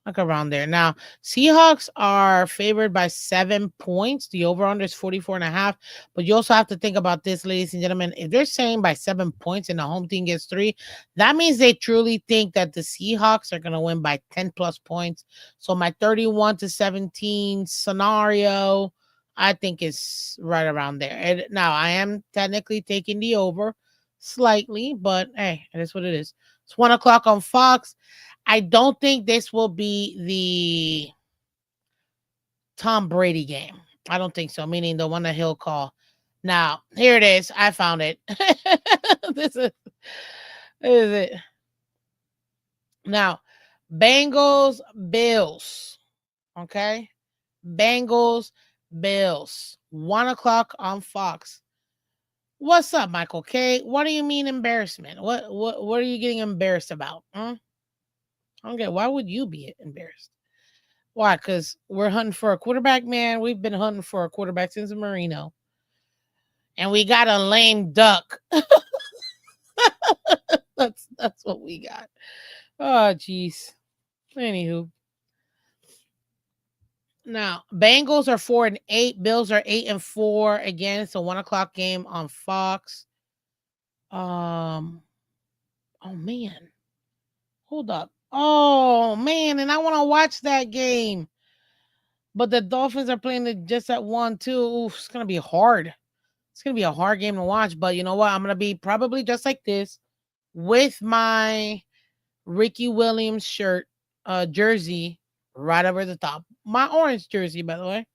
Like around there. Now, Seahawks are favored by 7 points. The over-under is 44.5. But you also have to think about this, ladies and gentlemen. If they're saying by 7 points and the home team gets 3, that means they truly think that the Seahawks are going to win by 10 plus points. So my 31-17 scenario, I think is right around there. And now I am technically taking the over slightly, but hey, it is what it is. It's 1 o'clock on Fox. I don't think this will be the Tom Brady game. I don't think so, meaning the one that he'll call. Now, here it is. I found it. This is it. Now, Bengals, Bills. Okay. Bengals, Bills. 1 o'clock on Fox. What's up, Michael K? What do you mean embarrassment? What are you getting embarrassed about? Okay, why would you be embarrassed? Why? Because we're hunting for a quarterback, man. We've been hunting for a quarterback since Marino. And we got a lame duck. That's what we got. Oh, jeez. Anywho. Now, Bengals are 4-8. Bills are 8-4. Again, it's a 1 o'clock game on Fox. Oh man. Hold up. Oh man, and I want to watch that game. But the Dolphins are playing it just at 1-2. Oof, it's gonna be hard. It's gonna be a hard game to watch, but you know what? I'm gonna be probably just like this with my Ricky Williams shirt, jersey right over the top. My orange jersey, by the way.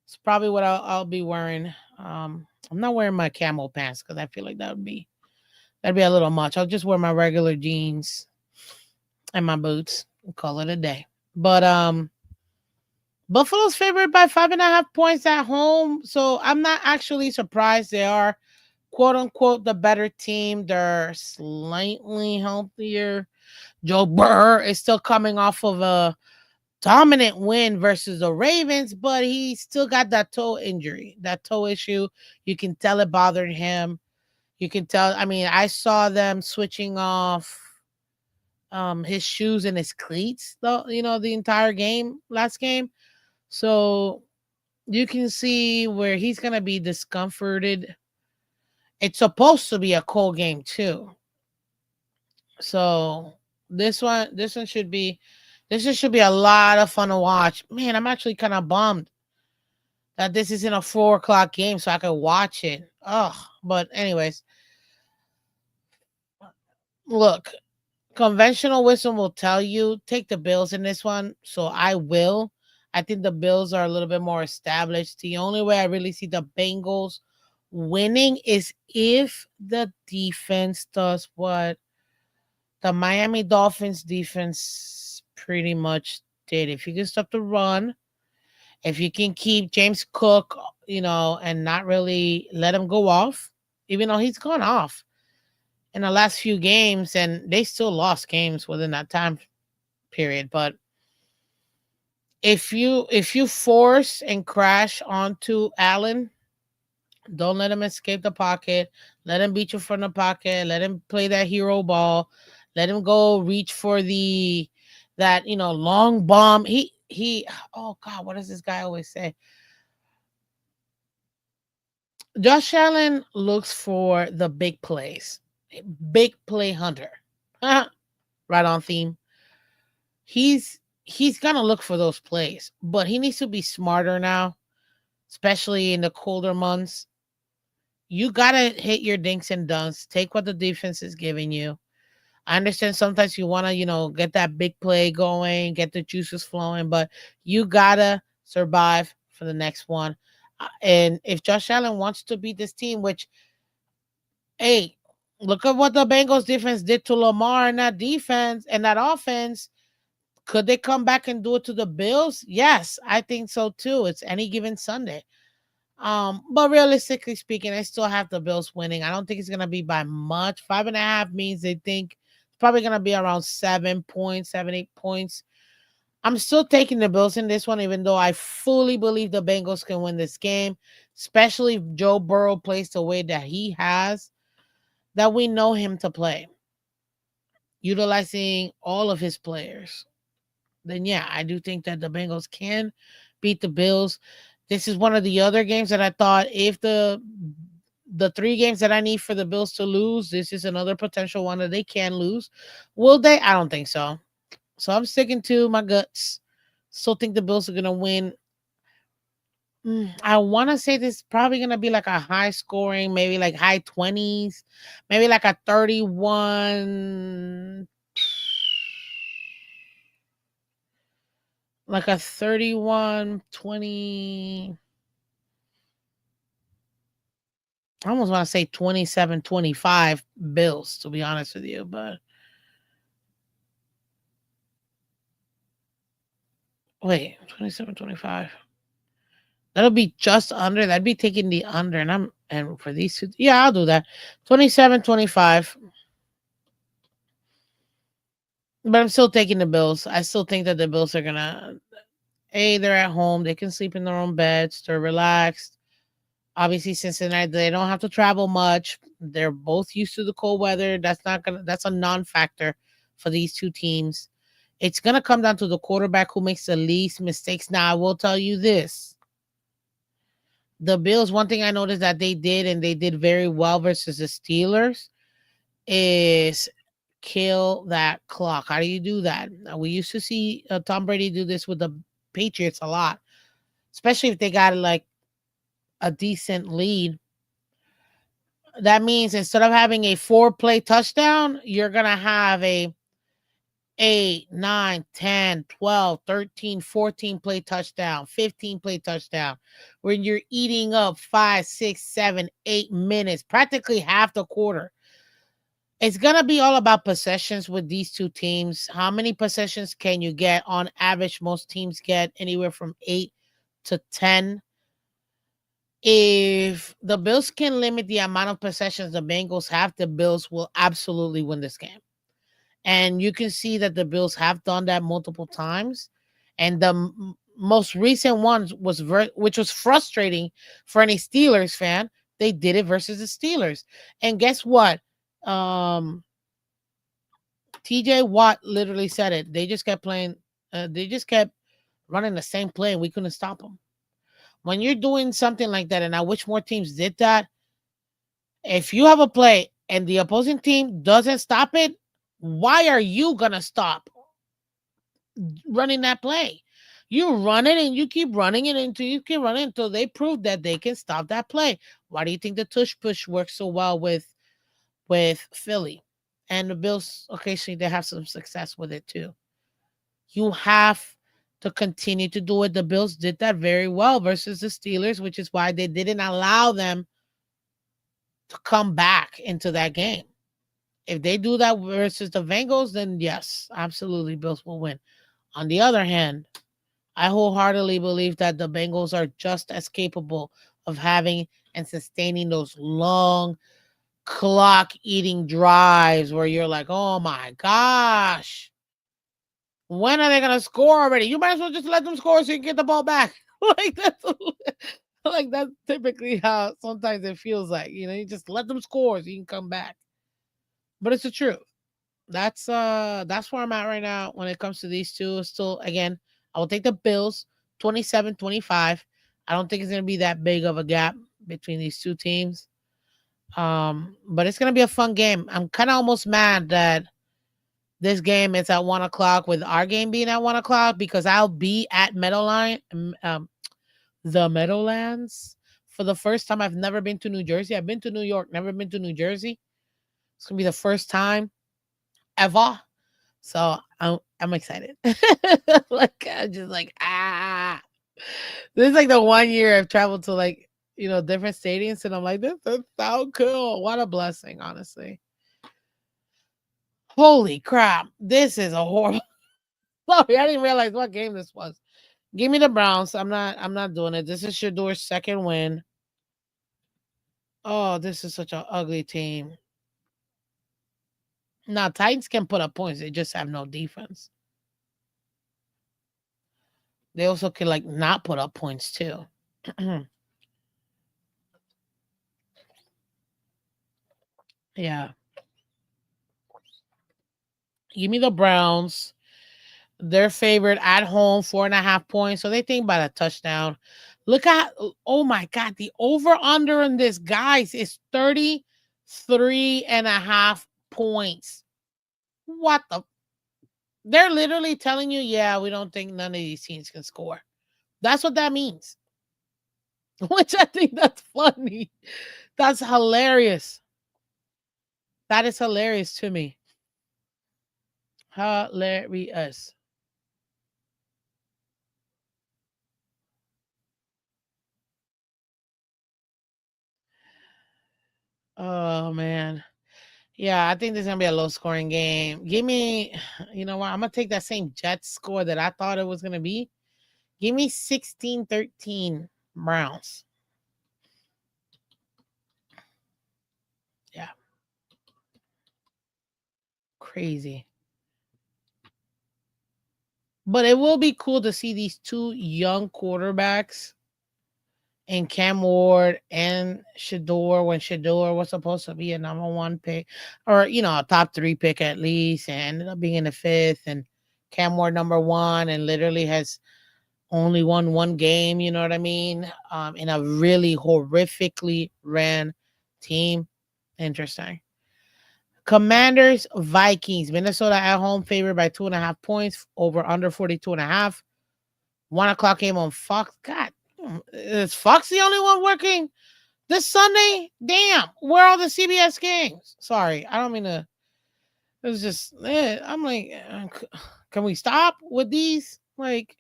It's probably what I'll be wearing. I'm not wearing my camel pants because I feel like that'd be a little much. I'll just wear my regular jeans and my boots and call it a day. But Buffalo's favored by 5.5 points at home. So I'm not actually surprised. They are quote unquote the better team. They're slightly healthier. Joe Burr is still coming off of a dominant win versus the Ravens, but he still got that toe injury, that toe issue. You can tell it bothered him. You can tell. I mean, I saw them switching off his shoes and his cleats, though, the entire game, last game. So you can see where he's gonna be discomforted. It's supposed to be a cold game too. So this one should be a lot of fun to watch. Man, I'm actually kind of bummed that this isn't a 4 o'clock game so I could watch it. Oh, but anyways, look, conventional wisdom will tell you take the Bills in this one. So I will. I think the Bills are a little bit more established. The only way I really see the Bengals winning is if the defense does what the Miami Dolphins defense pretty much did. If you can stop the run, if you can keep James Cook, and not really let him go off, even though he's gone off in the last few games, and they still lost games within that time period. But if you force and crash onto Allen, don't let him escape the pocket. Let him beat you from the pocket. Let him play that hero ball. Let him go reach for that long bomb. He oh God, what does this guy always say? Josh Allen looks for the big plays. Big play hunter. Right on theme. He's gonna look for those plays, but he needs to be smarter now, especially in the colder months. You gotta hit your dinks and dunks. Take what the defense is giving you. I understand sometimes you want to, get that big play going, get the juices flowing, but you gotta survive for the next one. And if Josh Allen wants to beat this team, which, hey, look at what the Bengals defense did to Lamar and that defense and that offense. Could they come back and do it to the Bills? Yes, I think so too. It's any given Sunday. But realistically speaking, I still have the Bills winning. I don't think it's gonna be by much. 5.5 means they think it's probably gonna be around 7 points, 7, 8 points. I'm still taking the Bills in this one, even though I fully believe the Bengals can win this game, especially if Joe Burrow plays the way that he has, that we know him to play, utilizing all of his players. Then yeah, I do think that the Bengals can beat the Bills. This is one of the other games that I thought if the three games that I need for the Bills to lose, this is another potential one that they can lose. Will they? I don't think so. So I'm sticking to my guts. Still think the Bills are gonna win. I want to say this is probably gonna be like a high scoring, maybe like high 20s, maybe like a 31, like a 31-20. I almost want to say 27-25 Bills, to be honest with you. But wait, 27-25. That'll be just under. That'd be taking the under. And for these two, yeah, I'll do that. 27-25. But I'm still taking the Bills. I still think that the Bills are gonna, hey, they're at home. They can sleep in their own beds. They're relaxed. Obviously, Cincinnati, they don't have to travel much. They're both used to the cold weather. That's a non-factor for these two teams. It's gonna come down to the quarterback who makes the least mistakes. Now, I will tell you this. The Bills, one thing I noticed that they did, and they did very well versus the Steelers, is kill that clock. How do you do that? We used to see Tom Brady do this with the Patriots a lot, especially if they got like a decent lead. That means instead of having a 4 play touchdown, you're going to have a 8, 9, 10, 12, 13, 14 play touchdown, 15 play touchdown, when you're eating up 5, 6, 7, 8 minutes, practically half the quarter. It's going to be all about possessions with these two teams. How many possessions can you get? On average, most teams get anywhere from 8 to 10. If the Bills can limit the amount of possessions the Bengals have, the Bills will absolutely win this game. And you can see that the Bills have done that multiple times. And the most recent ones which was frustrating for any Steelers fan. They did it versus the Steelers. And guess what? Um, TJ Watt literally said it. They just kept playing. They just kept running the same play, and we couldn't stop them. When you're doing something like that, and I wish more teams did that, if you have a play and the opposing team doesn't stop it, why are you gonna stop running that play? You run it and you keep running it until you keep running until they prove that they can stop that play. Why do you think the tush push works so well with Philly? And the Bills occasionally they have some success with it too. You have to continue to do it. The Bills did that very well versus the Steelers, which is why they didn't allow them to come back into that game. If they do that versus the Bengals, then yes, absolutely, Bills will win. On the other hand, I wholeheartedly believe that the Bengals are just as capable of having and sustaining those long clock eating drives where you're like, oh my gosh, when are they gonna score already? You might as well just let them score so you can get the ball back. like that's like that's typically how sometimes it feels like. You just let them score so you can come back. But it's the truth. That's where I'm at right now when it comes to these two. Still, again, I will take the Bills 27-25. I don't think it's gonna be that big of a gap between these two teams. But it's gonna be a fun game. I'm kind of almost mad that this game is at 1 o'clock with our game being at 1 o'clock because I'll be at the Meadowlands for the first time. I've never been to New Jersey. I've been to New York, never been to New Jersey. It's gonna be the first time. ever. So I'm excited. Like I'm just like this is like the 1 year I've traveled to like different stadiums, and I'm like, this is so cool. What a blessing, honestly. Holy crap! This is a horrible. Sorry, I didn't realize what game this was. Give me the Browns. I'm not doing it. This is Shador's second win. Oh, this is such an ugly team. Now Titans can put up points. They just have no defense. They also can like not put up points too. Yeah. Give me the Browns. They're favored at home, 4.5 points. So they think about a touchdown. Look at, oh my God, the over under on this, guys, is 33.5 points. What the? They're literally telling you, yeah, we don't think none of these teams can score. That's what that means. Which I think that's funny. That's hilarious. That is hilarious to me. Hilarious. Oh man. Yeah, I think this is gonna be a low scoring game. Give me, you know what? I'm gonna take that same Jets score that I thought it was gonna be. Give me 16-13 Browns. Yeah, crazy. But it will be cool to see these two young quarterbacks and Cam Ward and Shador when Shador was supposed to be a number one pick or a top three pick at least and ended up being in the fifth, and Cam Ward number one and literally has only won one game, you know what I mean? In a really horrifically ran team. Interesting. Commanders, Vikings. Minnesota at home favored by 2.5 points, over under 42.5. 1 o'clock game on Fox. God, is Fox the only one working this Sunday? Damn, where are all the CBS games? Sorry, I don't mean to. It was just, I'm like, can we stop with these? Like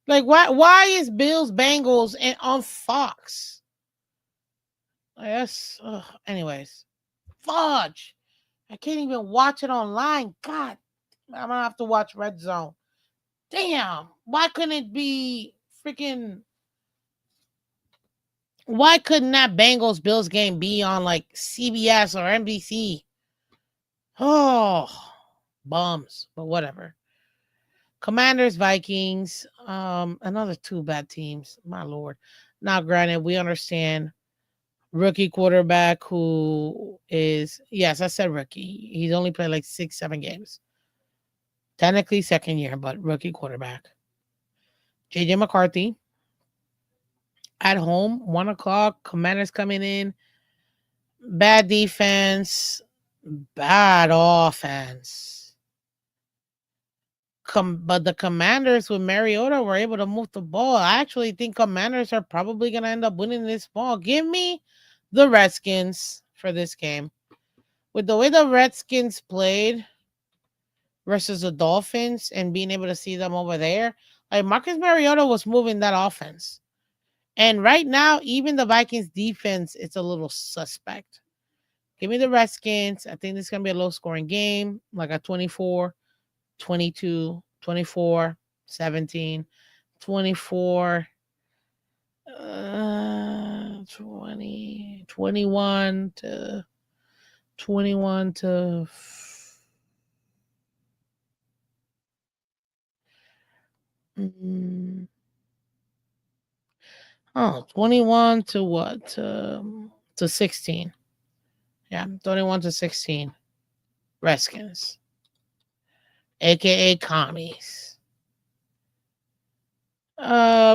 why is Bills Bengals and on Fox? I guess. Anyways, fudge. I can't even watch it online. God, I'm gonna have to watch Red Zone. Damn, why couldn't it be freaking? Why couldn't that Bengals Bills game be on like CBS or NBC? Oh, bums. But whatever. Commanders, Vikings. Another two bad teams. My lord. Now, granted, we understand rookie quarterback who is, yes, I said rookie. He's only played like 6, 7 games. Technically second year, but rookie quarterback. JJ McCarthy at home, 1 o'clock. Commanders coming in. Bad defense, bad offense. But the Commanders with Mariota were able to move the ball. I actually think Commanders are probably going to end up winning this ball. Give me the Redskins for this game. With the way the Redskins played versus the Dolphins and being able to see them over there, like Marcus Mariota was moving that offense. And right now, even the Vikings defense, it's a little suspect. Give me the Redskins. I think this is going to be a low scoring game, like a 24, 22, 24, 17, 24, 20, 21 to 21 to mm, oh, 21 to what? To 16. Yeah, 21 to 16. Redskins, aka commies.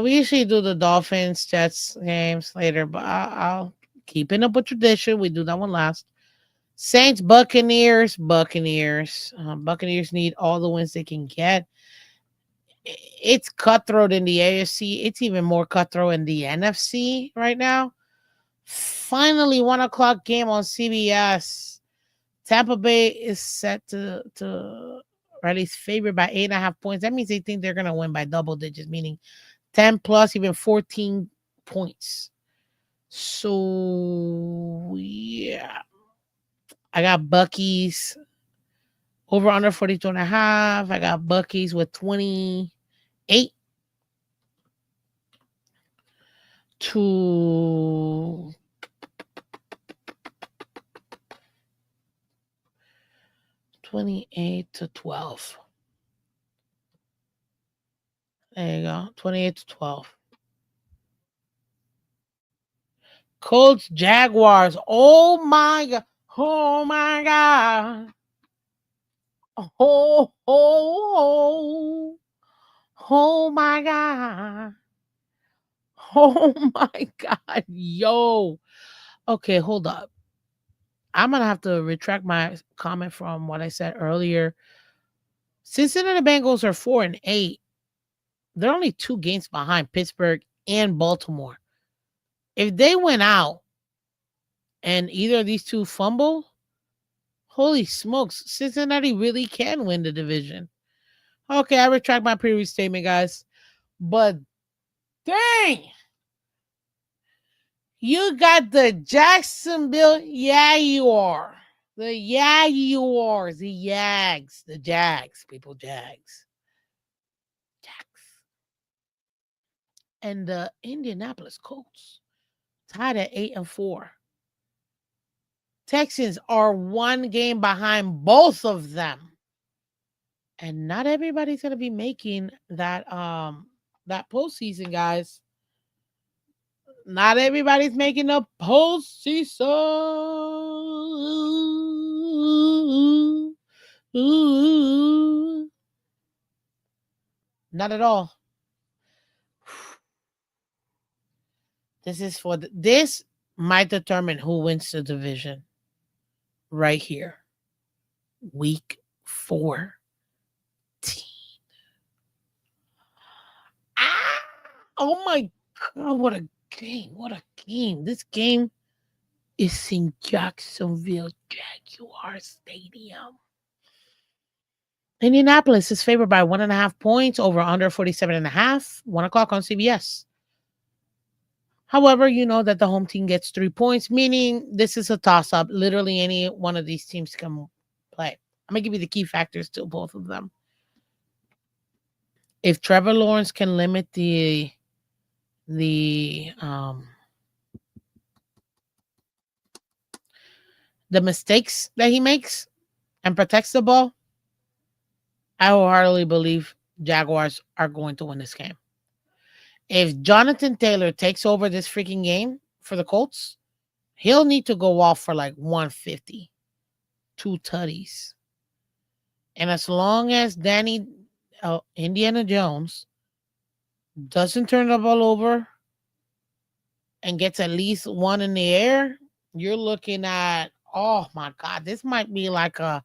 We usually do the Dolphins Jets games later, but I'll keeping up with tradition. We do that one last. Saints Buccaneers. Buccaneers. Buccaneers need all the wins they can get. It's cutthroat in the AFC. It's even more cutthroat in the NFC right now. Finally, 1 o'clock game on CBS. Tampa Bay is set to or at least favored by 8.5 points. That means they think they're gonna win by double digits, meaning 10 plus, even 14 points. So yeah, I got Bucky's over under 42 and a half. I got Bucky's with 28 to 12. There you go. 28 to 12. Colts, Jaguars. Oh my god. Oh my god. Oh, oh, oh. Oh my god. Oh my god. Yo. Okay, hold up. I'm gonna have to retract my comment from what I said earlier. Cincinnati Bengals are 4-8. They're only 2 games behind Pittsburgh and Baltimore. If they went out and either of these two fumble, holy smokes, Cincinnati really can win the division. Okay, I retract my previous statement, guys. But dang, you got the Jacksonville Jaguars. The Jaguars, the Yags, the Jags, people, Jags. Jags. And the Indianapolis Colts tied at 8-4. Texans are 1 game behind both of them. And not everybody's gonna be making that postseason, guys. Not everybody's making the postseason. Ooh. Not at all. This might determine who wins the division right here. Week 4. Ah! Oh my god, what a game. What a game. This game is in Jacksonville Jaguar Stadium. Indianapolis is favored by 1.5 points over under 47.5. 1 o'clock on CBS. However, you know that the home team gets 3 points, meaning this is a toss up. Literally, any one of these teams can play. I'm going to give you the key factors to both of them. If Trevor Lawrence can limit the mistakes that he makes and protects the ball, I wholeheartedly believe Jaguars are going to win this game. If Jonathan Taylor takes over this freaking game for the Colts, he'll need to go off for like 150, 2 tutties. And as long as Indiana Jones doesn't turn the ball over and gets at least 1 in the air, you're looking at, oh my God, this might be like a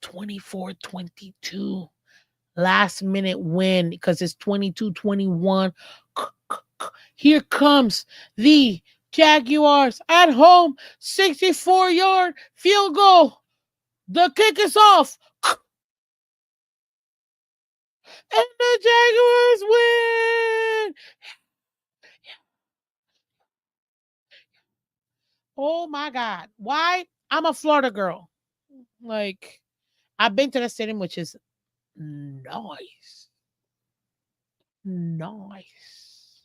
24-22 last minute win because it's 22-21. Here comes the Jaguars at home, 64-yard field goal. The kick is off. And the Jaguars win. Oh my God. Why? I'm a Florida girl. Like, I've been to the stadium, which is nice. Nice.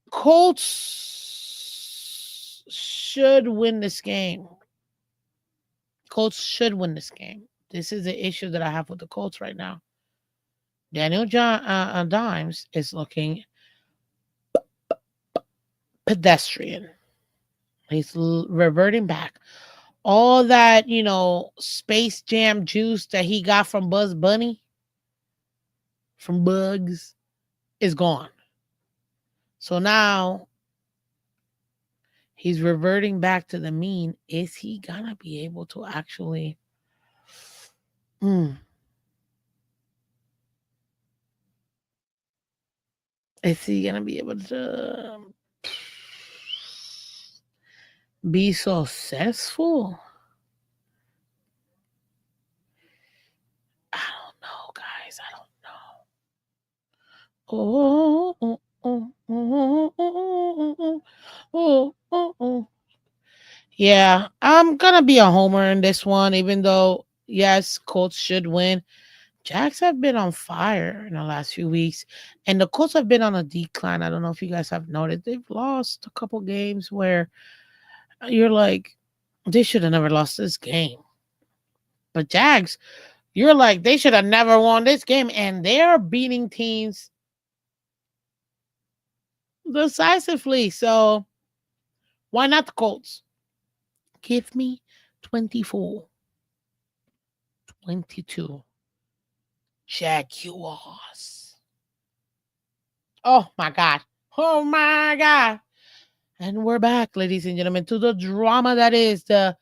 Colts should win this game. Colts should win this game. This is the issue that I have with the Colts right now. Daniel Dimes is looking pedestrian. He's reverting back. All that, Space Jam juice that he got from Buzz Bunny, from Bugs, is gone. So now he's reverting back to the mean. Is he gonna be able to actually is he gonna be able to be successful? I don't know, guys. I don't know. Oh, oh, oh, oh, oh, oh, oh, oh, oh. Yeah, I'm gonna be a homer in this one, even though yes, Colts should win. Jags have been on fire in the last few weeks, and the Colts have been on a decline. I don't know if you guys have noticed. They've lost a couple games where you're like, they should have never lost this game. But Jags, you're like, they should have never won this game, and they're beating teams decisively. So why not the Colts? Give me 24-22 Jaguars. Oh my God. Oh my God. And we're back, ladies and gentlemen, to the drama that is the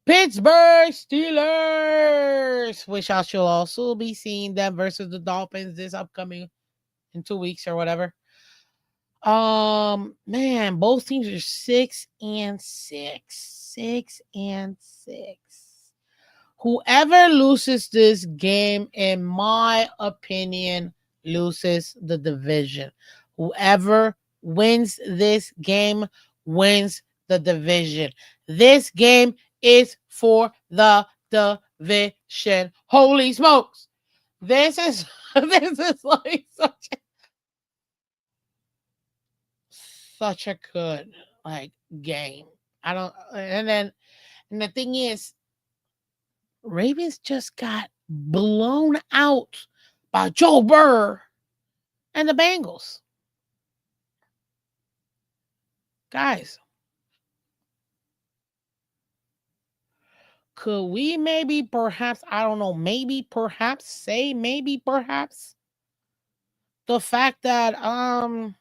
Pittsburgh Steelers, which I shall also be seeing them versus the Dolphins this upcoming in 2 weeks or whatever. Man, both teams are 6-6. 6-6. Whoever loses this game, in my opinion, loses the division. Whoever wins this game wins the division. This game is for the division. Holy smokes. This is this is like such a good like game. I don't and the thing is Ravens just got blown out by Joe Burr and the Bengals. Guys, could we maybe perhaps, I don't know, maybe perhaps say maybe perhaps the fact that are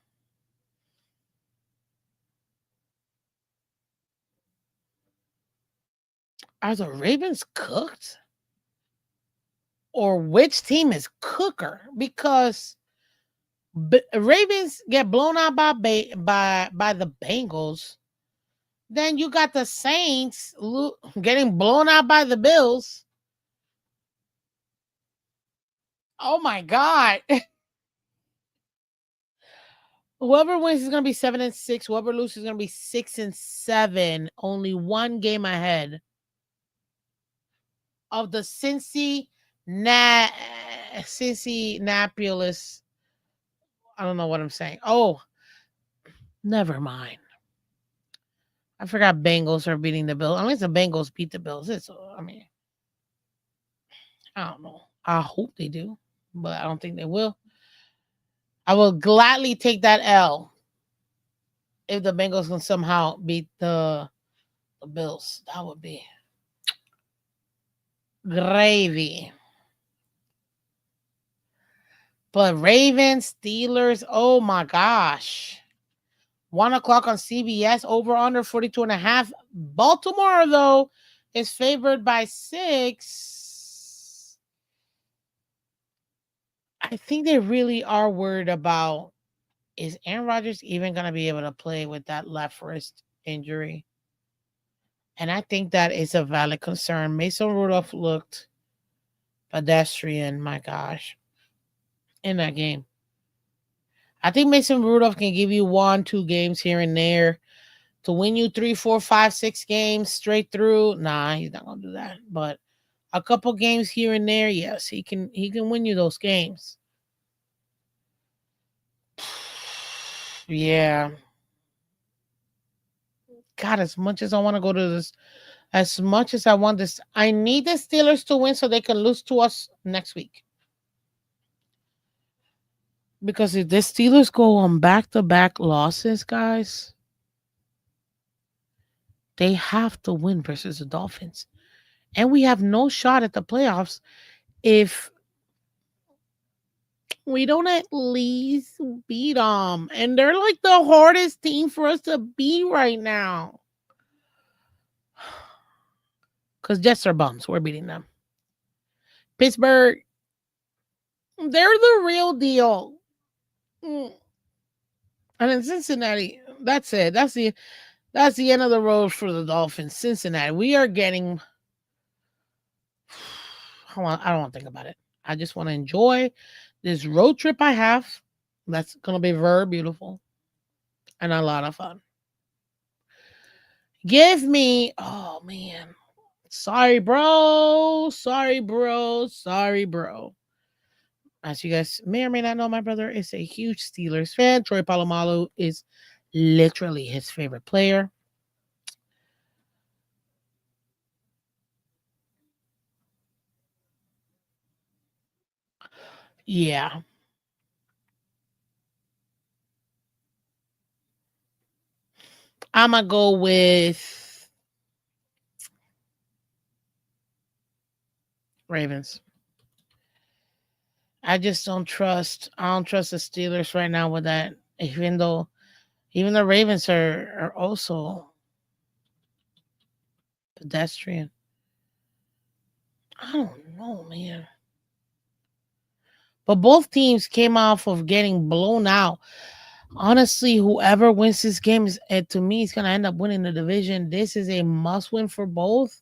the Ravens cooked? Or which team is cooker? Because Ravens get blown out by the Bengals. Then you got the Saints getting blown out by the Bills. Oh my God. Whoever wins is going to be 7-6. Whoever loses is going to be 6-7. Only one game ahead of the Cincinnati. I don't know what I'm saying. Oh, never mind. I forgot Bengals are beating the Bills. Unless the Bengals beat the Bills. I mean, I don't know. I hope they do, but I don't think they will. I will gladly take that L if the Bengals can somehow beat the Bills. That would be gravy. But Ravens, Steelers, oh my gosh. 1 o'clock on CBS, over under 42.5. Baltimore, though, is favored by 6. I think they really are worried about, is Aaron Rodgers even going to be able to play with that left wrist injury? And I think that is a valid concern. Mason Rudolph looked pedestrian, my gosh, in that game. I think Mason Rudolph can give you 1-2 games here and there to win you 3, 4, 5, 6 games straight through. Nah, he's not gonna do that. But a couple games here and there, yes, he can win you those games. Yeah. God, as much as I want to go to this, as much as I want this, I need the Steelers to win so they can lose to us next week. Because if the Steelers go on back-to-back losses, guys, they have to win versus the Dolphins. And we have no shot at the playoffs if we don't at least beat them. And they're like the hardest team for us to beat right now. Because Jets are bums. We're beating them. Pittsburgh, they're the real deal. And in Cincinnati, that's it. That's the That's the end of the road for the Dolphins. Cincinnati. We are getting. I don't want to think about it. I just want to enjoy this road trip I have. That's gonna be very beautiful and a lot of fun. Give me. Oh man. Sorry, bro. Sorry, bro. Sorry, bro. As you guys may or may not know, my brother is a huge Steelers fan. Troy Polamalu is literally his favorite player. Yeah. I'm going to go with Ravens. I don't trust the Steelers right now with that. Even the Ravens are also pedestrian. I don't know, man. But both teams came off of getting blown out. Honestly, whoever wins this game to me is gonna end up winning the division. This is a must win for both.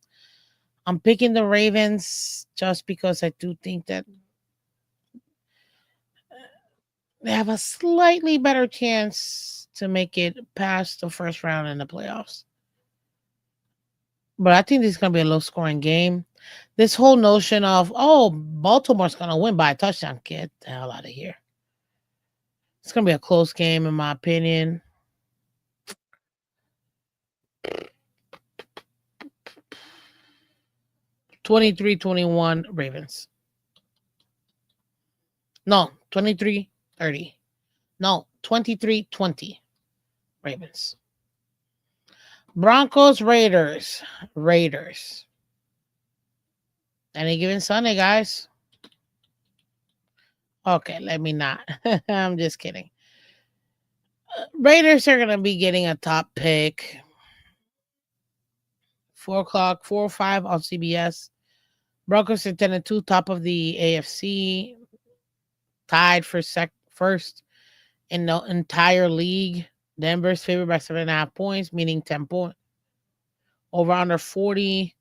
I'm picking the Ravens just because I do think that they have a slightly better chance to make it past the first round in the playoffs. But I think this is gonna be a low scoring game. This whole notion of Baltimore's gonna win by a touchdown, get the hell out of here. It's gonna be a close game in my opinion. 23-21 Ravens. No, 23-30. No, 23-20 Ravens. Broncos Raiders. Raiders. Any given Sunday, guys. Okay, let me not. I'm just kidding. Raiders are gonna be getting a top pick. 4 o'clock, 4 or 5 on CBS. Broncos are 10-2, top of the AFC, tied for first in the entire league. Denver's favored by 7.5 points, meaning 10 point. Over under 40.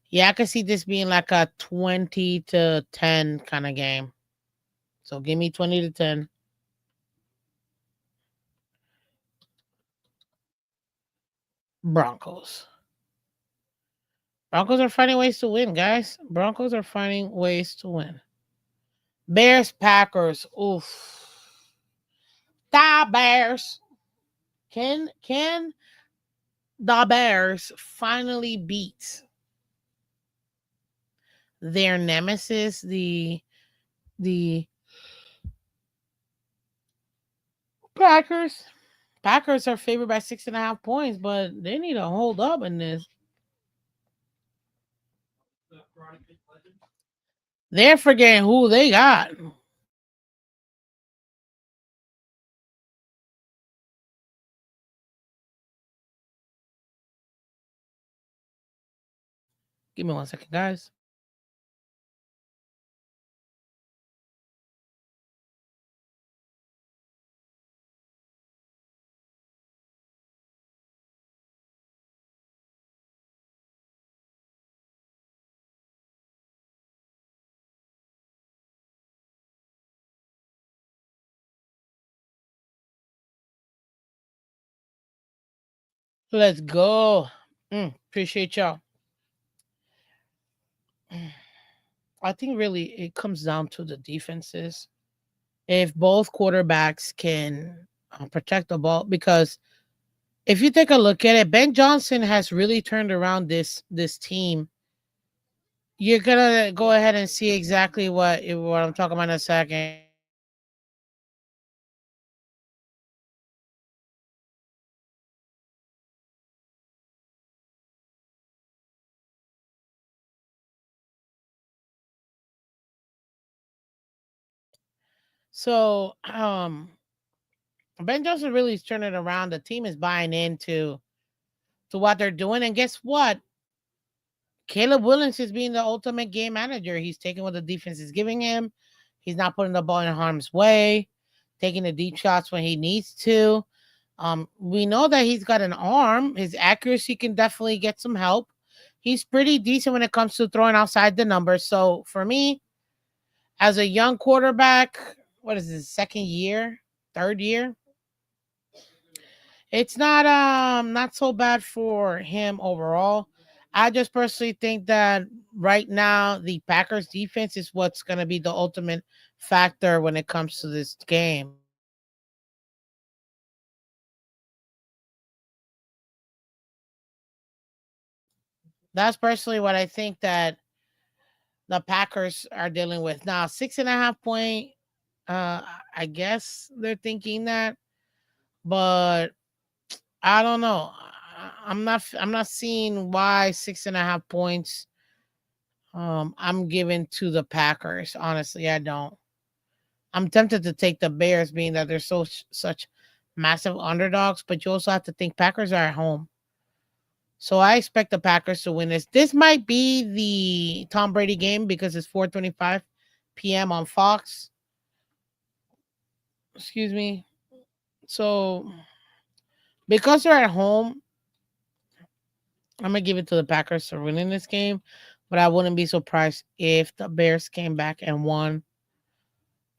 Yeah, I can see this being like a 20-10 kind of game. So give me 20-10. Broncos. Broncos are finding ways to win, guys. Broncos are finding ways to win. Bears, Packers. Oof. The Bears. Can the Bears finally beat their nemesis, the Packers? Packers are favored by 6.5 points, but they need to hold up in this. They're forgetting who they got. Give me 1 second, guys. Let's go. Appreciate y'all. I think really it comes down to the defenses. If both quarterbacks can protect the ball, because if you take a look at it, Ben Johnson has really turned around this team. You're gonna go ahead and see exactly what I'm talking about in a second. So Ben Johnson really is turning around. The team is buying into to what they're doing, and guess what? Caleb Williams is being the ultimate game manager. He's taking what the defense is giving him. He's not putting the ball in harm's way, taking the deep shots when he needs to. We know that he's got an arm. His accuracy can definitely get some help. He's pretty decent when it comes to throwing outside the numbers. So for me, as a young quarterback, what is this, second year, third year? It's not so bad for him overall. I just personally think that right now the Packers defense is what's going to be the ultimate factor when it comes to this game. That's personally what I think that the Packers are dealing with now. 6.5 point. Uh, I guess they're thinking that, but I don't know. I'm not. I'm not seeing why 6.5 points. I'm giving to the Packers. Honestly, I don't. I'm tempted to take the Bears, being that they're such massive underdogs. But you also have to think Packers are at home, so I expect the Packers to win this. This might be the Tom Brady game because it's 4:25 p.m. on Fox. Excuse me. So because they're at home, I'm gonna give it to the Packers for winning this game. But I wouldn't be surprised if the Bears came back and won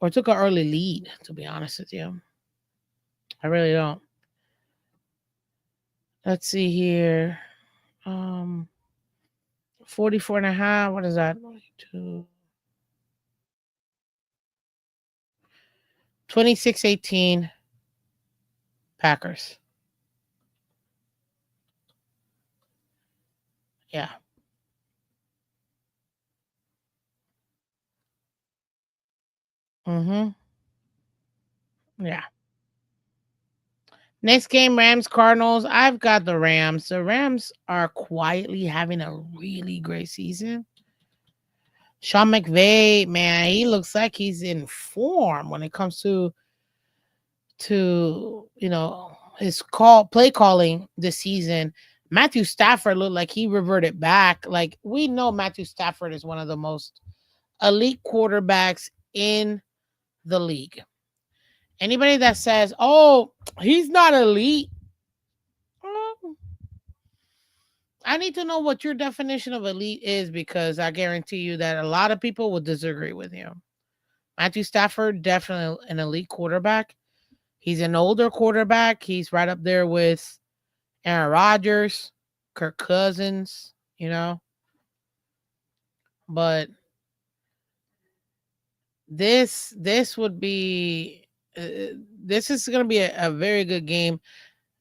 or took an early lead. To be honest with you, I really don't. Let's see here. 44 and a half. What is that? 26-18 Packers. Yeah. Mm-hmm. Yeah. Next game, Rams Cardinals. I've got the Rams. The Rams are quietly having a really great season. Sean McVay, man, he looks like he's in form when it comes to his play calling this season. Matthew Stafford looked like he reverted back. Like we know Matthew Stafford is one of the most elite quarterbacks in the league. Anybody that says, "Oh, he's not elite," well, I need to know what your definition of elite is because I guarantee you that a lot of people will disagree with you. Matthew Stafford, definitely an elite quarterback. He's an older quarterback. He's right up there with Aaron Rodgers, Kirk Cousins, But this would be this is going to be a very good game.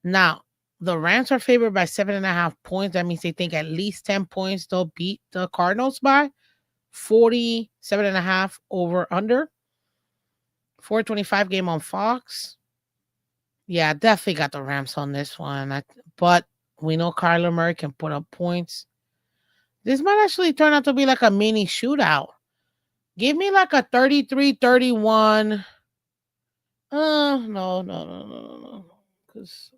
Now, the Rams are favored by 7.5 points. That means they think at least 10 points they'll beat the Cardinals by 47.5 over under. 425 game on Fox. Yeah, definitely got the Rams on this one. But we know Kyler Murray can put up points. This might actually turn out to be like a mini shootout. Give me like a 33-31. No, no, no, no, no, no. Because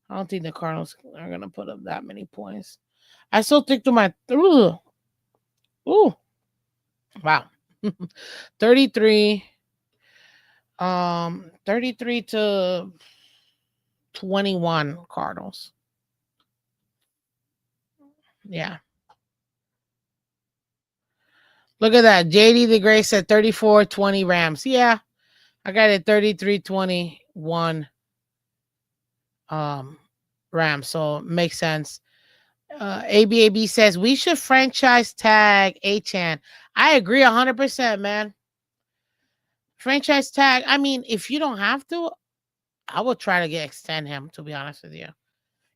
I don't think the Cardinals are going to put up that many points. I still think to my. Ooh, wow. 33. 33 to 21 Cardinals. Yeah. Look at that. JD the Gray said 34-20 Rams. Yeah. I got it 33-21 um Rams. So makes sense. ABAB says we should franchise tag Achan. I agree 100%, man. Franchise tag. I mean, if you don't have to, I will try to extend him, to be honest with you.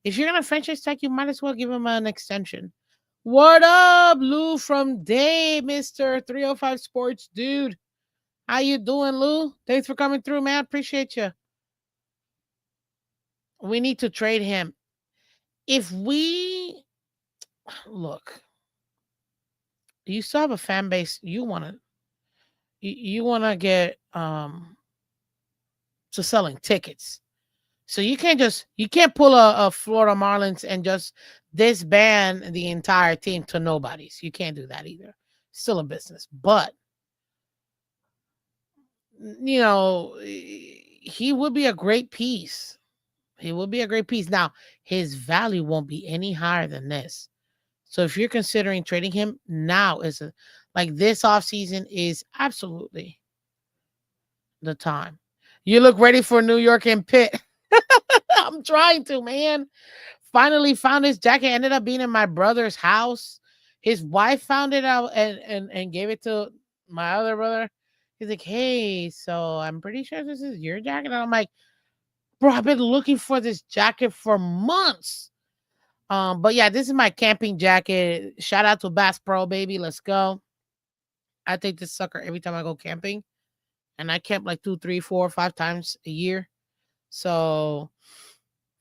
If you're gonna franchise tag, you might as well give him an extension. What up, Lou from Day, Mr. 305 Sports dude? How you doing, Lou? Thanks for coming through, man. Appreciate you. We need to trade him. If we look, you still have a fan base. You wanna get to selling tickets. So you can't pull a Florida Marlins and just disband the entire team to nobodies. You can't do that either. Still a business, but he would be a great piece. He will be a great piece. Now, his value won't be any higher than this. So if you're considering trading him, now is like this offseason is absolutely the time. You look ready for New York and Pitt. I'm trying to, man. Finally found this jacket. Ended up being in my brother's house. His wife found it out and gave it to my other brother. He's like, hey, so I'm pretty sure this is your jacket. And I'm like, bro, I've been looking for this jacket for months. But yeah, this is my camping jacket. Shout out to Bass Pro, baby. Let's go. I take this sucker every time I go camping. And I camp like 2, 3, 4, 5 times a year. So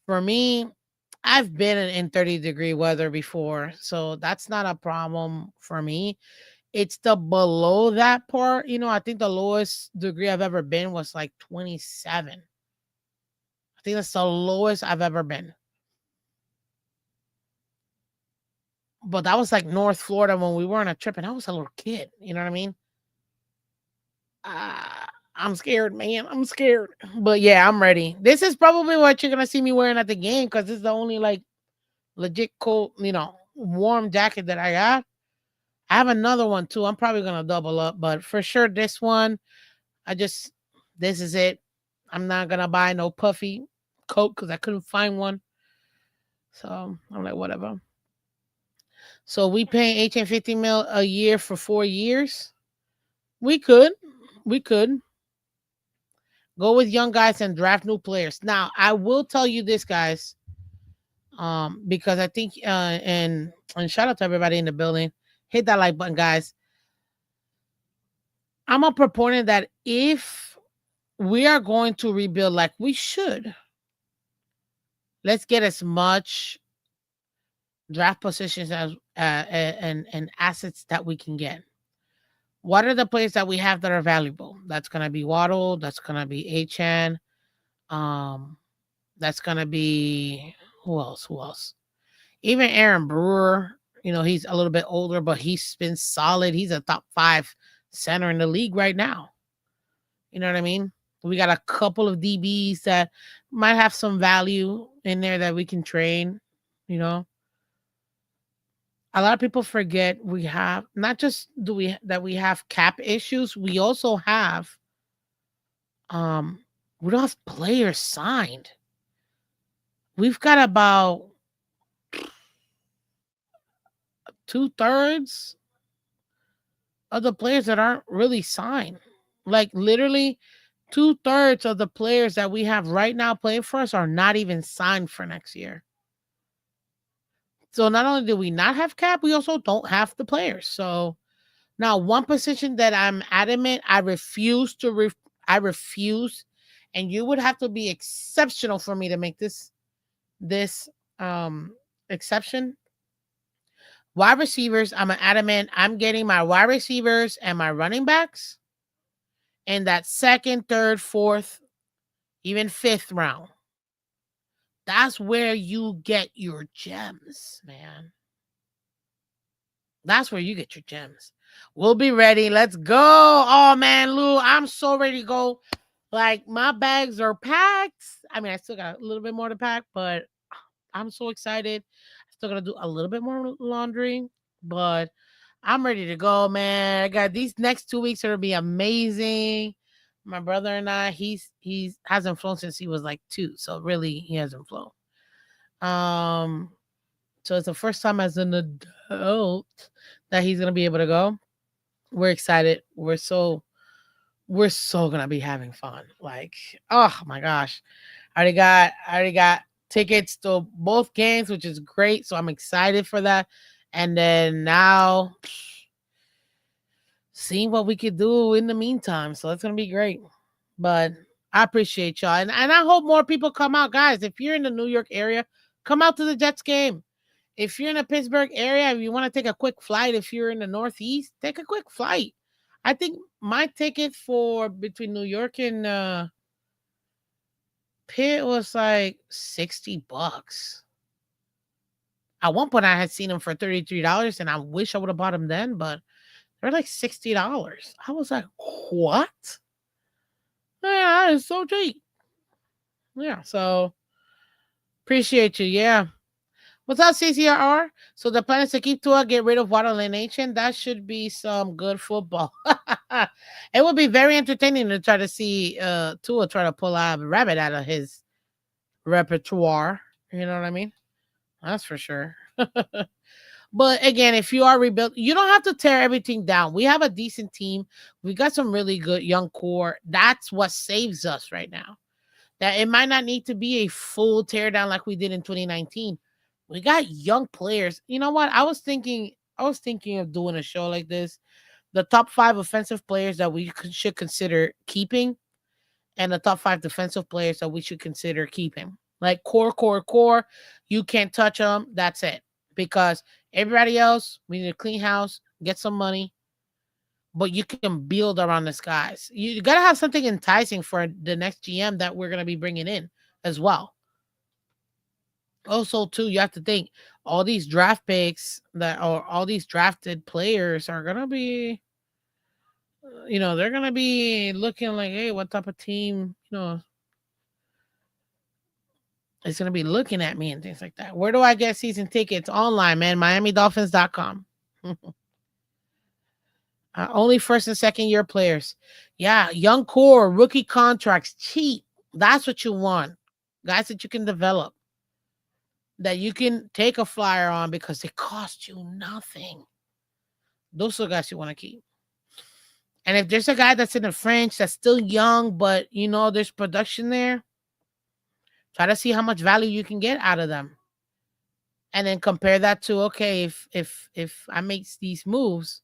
for me, I've been in 30-degree weather before. So that's not a problem for me. It's the below that part. I think the lowest degree I've ever been was like 27. I think that's the lowest I've ever been. But that was like North Florida when we were on a trip and I was a little kid. You know what I mean? I'm scared, man. I'm scared. But yeah, I'm ready. This is probably what you're gonna see me wearing at the game because this is the only like legit cold, warm jacket that I got. I have another one too. I'm probably gonna double up, but for sure this one, I just this is it. I'm not gonna buy no puffy coat because I couldn't find one. So I'm like, whatever. So we paying 1850 mil a year for 4 years. We could. We could. Go with young guys and draft new players. Now, I will tell you this, guys, because I think and shout out to everybody in the building. Hit that like button, guys. I'm a proponent that if we are going to rebuild like we should, let's get as much draft positions as and assets that we can get. What are the players that we have that are valuable? That's gonna be Waddle. That's gonna be Achan. Um, that's gonna be who else? Who else? Even Aaron Brewer. He's a little bit older, but he's been solid. He's a top 5 center in the league right now. You know what I mean? We got a couple of DBs that might have some value in there that we can train. You know, a lot of people forget we have not just do we that we have cap issues. We also have um we don't have players signed. We've got about 2/3 of the players that aren't really signed. Like literally 2/3 of the players that we have right now playing for us are not even signed for next year. So not only do we not have cap, we also don't have the players. So now one position that I'm adamant, I refuse, and you would have to be exceptional for me to make this exception. Wide receivers, I'm an adamant. I'm getting my wide receivers and my running backs in that second, third, fourth, even fifth round. That's where you get your gems, man. That's where you get your gems. We'll be ready. Let's go. Oh man, Lou, I'm so ready to go. Like my bags are packed. I mean, I still got a little bit more to pack, but I'm so excited. I still gotta do a little bit more laundry, but I'm ready to go, man. I got these next 2 weeks are gonna be amazing. My brother and I, he's hasn't flown since he was like 2, so really he hasn't flown. Um, so it's the first time as an adult that he's gonna be able to go. We're excited. We're so gonna be having fun. Like, oh my gosh. I already got tickets to both games, which is great. So I'm excited for that. And then now seeing what we could do in the meantime. So it's gonna be great. But I appreciate y'all. And I hope more people come out. Guys, if you're in the New York area, come out to the Jets game. If you're in the Pittsburgh area, if you want to take a quick flight, if you're in the Northeast, take a quick flight. I think my ticket for between New York and Pitt was like $60. At one point, I had seen them for $33, and I wish I would have bought them then, but they're like $60. I was like, what? Yeah, it's so cheap. Yeah, so Appreciate you. Yeah. What's up, CCRR? So the plan is to keep Tua, get rid of Waterland Nation. That should be some good football. It would be very entertaining to try to see Tua try to pull a rabbit out of his repertoire. You know what I mean? That's for sure. But again, if you are rebuilt, you don't have to tear everything down. We have a decent team. We got some really good young core. That's what saves us right now. That it might not need to be a full tear down like we did in 2019. We got young players. You know what? I was thinking of doing a show like this. The top 5 offensive players that we should consider keeping and the top 5 defensive players that we should consider keeping. Like core. You can't touch them. That's it. Because everybody else, we need a clean house, get some money, but you can build around this guys. You got to have something enticing for the next GM that we're going to be bringing in as well. Also, too, you have to think all these draft picks that or all these drafted players are going to be, they're going to be looking like, hey, what type of team, is going to be looking at me and things like that. Where do I get season tickets? Online, man. MiamiDolphins.com. Only first and second year players. Yeah, young core, rookie contracts, cheap. That's what you want. Guys that you can develop, that you can take a flyer on because they cost you nothing. Those are the guys you want to keep. And if there's a guy that's in the French that's still young, but there's production there, try to see how much value you can get out of them. And then compare that to, okay, if I make these moves,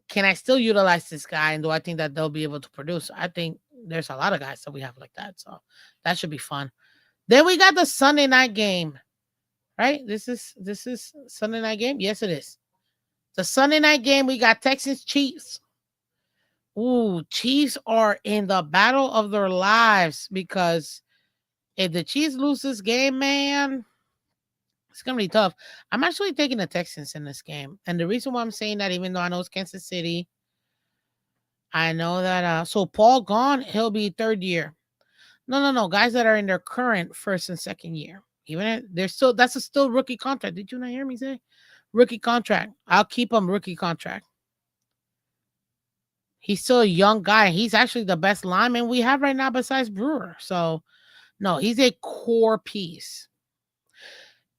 can I still utilize this guy? And do I think that they'll be able to produce? I think there's a lot of guys that we have like that. So that should be fun. Then we got the Sunday night game, right? This is Sunday night game. Yes, it is. The Sunday night game, we got Texans Chiefs. Ooh, Chiefs are in the battle of their lives because if the Chiefs lose this game, man, it's gonna be tough. I'm actually taking the Texans in this game. And the reason why I'm saying that, even though I know it's Kansas City, I know that so Paul gone, he'll be third year. No. Guys that are in their current first and second year. Even if they're still that's a still rookie contract. Did you not hear me say? Rookie contract. I'll keep him rookie contract. He's still a young guy. He's actually the best lineman we have right now besides Brewer. So no, he's a core piece.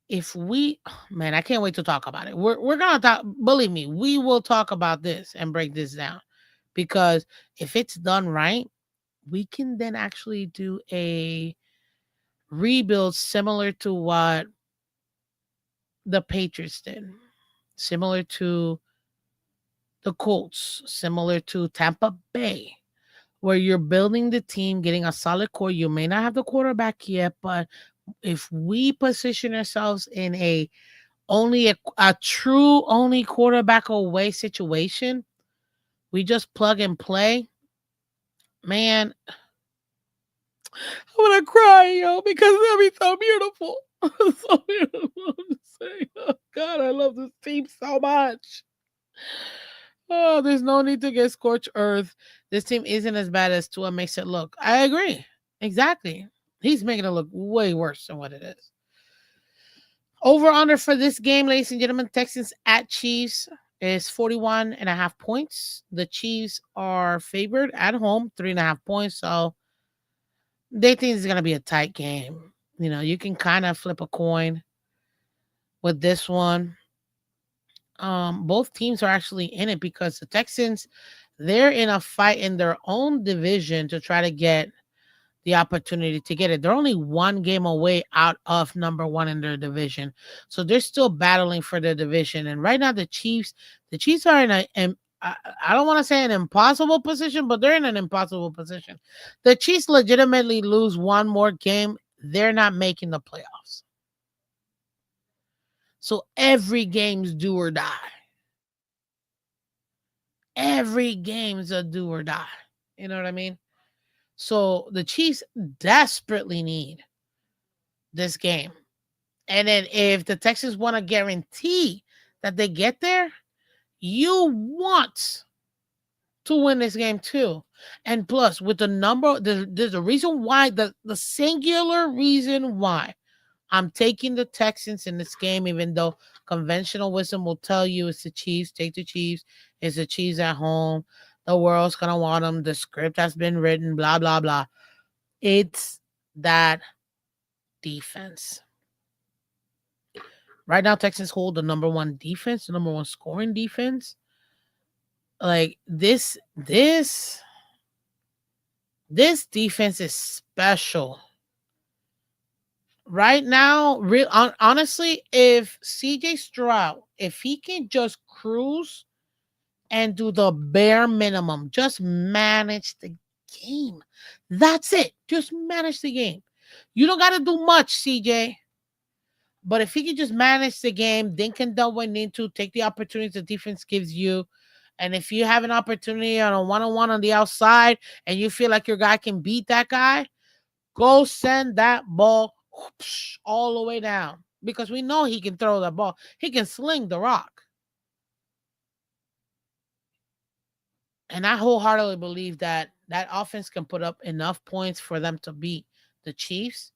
If we man, I can't wait to talk about it. We're gonna talk, believe me, we will talk about this and break this down. Because if it's done right, we can then actually do a rebuild similar to what the Patriots did, similar to the Colts, similar to Tampa Bay, where you're building the team, getting a solid core. You may not have the quarterback yet, but if we position ourselves in a true only quarterback away situation, we just plug and play. Man, I'm gonna cry, because that'd be so beautiful. So beautiful. I'm just saying, oh God, I love this team so much. Oh, there's no need to get scorched earth. This team isn't as bad as Tua makes it look. I agree. Exactly. He's making it look way worse than what it is. Over under for this game, ladies and gentlemen, Texans at Chiefs is 41.5 points. The Chiefs are favored at home, 3.5 points. So they think it's going to be a tight game. You can kind of flip a coin with this one. Both teams are actually in it because the Texans, they're in a fight in their own division to try to get the opportunity to get it. They're only one game away out of number one in their division. So they're still battling for their division. And right now the Chiefs are in I don't want to say an impossible position, but they're in an impossible position. The Chiefs legitimately lose one more game, they're not making the playoffs. So every game's do or die. Every game's a do or die. You know what I mean? So the Chiefs desperately need this game. And then if the Texans want to guarantee that they get there, you want to win this game too. And plus, with the number, there's a reason why, the singular reason why I'm taking the Texans in this game, even though conventional wisdom will tell you it's the Chiefs. Take the Chiefs. It's the Chiefs at home. The world's gonna want them. The script has been written. Blah blah blah. It's that defense. Right now, Texans hold the number one defense, the number one scoring defense. Like this defense is special. Right now, honestly, if CJ Stroud, if he can just cruise and do the bare minimum, just manage the game. That's it. Just manage the game. You don't got to do much, CJ. But if he can just manage the game, then can do what need to, take the opportunities the defense gives you. And if you have an opportunity on a one-on-one on the outside and you feel like your guy can beat that guy, go send that ball whoosh, all the way down. Because we know he can throw that ball. He can sling the rock. And I wholeheartedly believe that that offense can put up enough points for them to beat the Chiefs.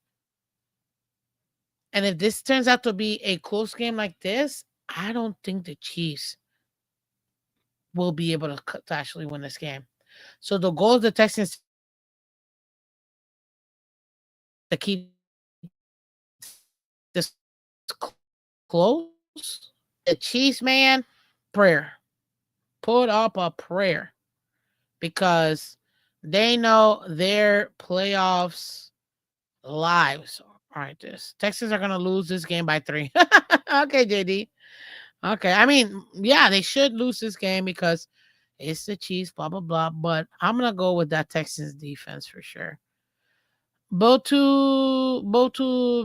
And if this turns out to be a close game like this, I don't think the Chiefs will be able to actually win this game. So the goal of the Texans to keep this close. The Chiefs, man, prayer. Put up a prayer because they know their playoffs lives. All right, this Texans are gonna lose this game by 3. Okay, JD. Okay, I mean, yeah, they should lose this game because it's the Chiefs, blah blah blah. But I'm gonna go with that Texans defense for sure. Botu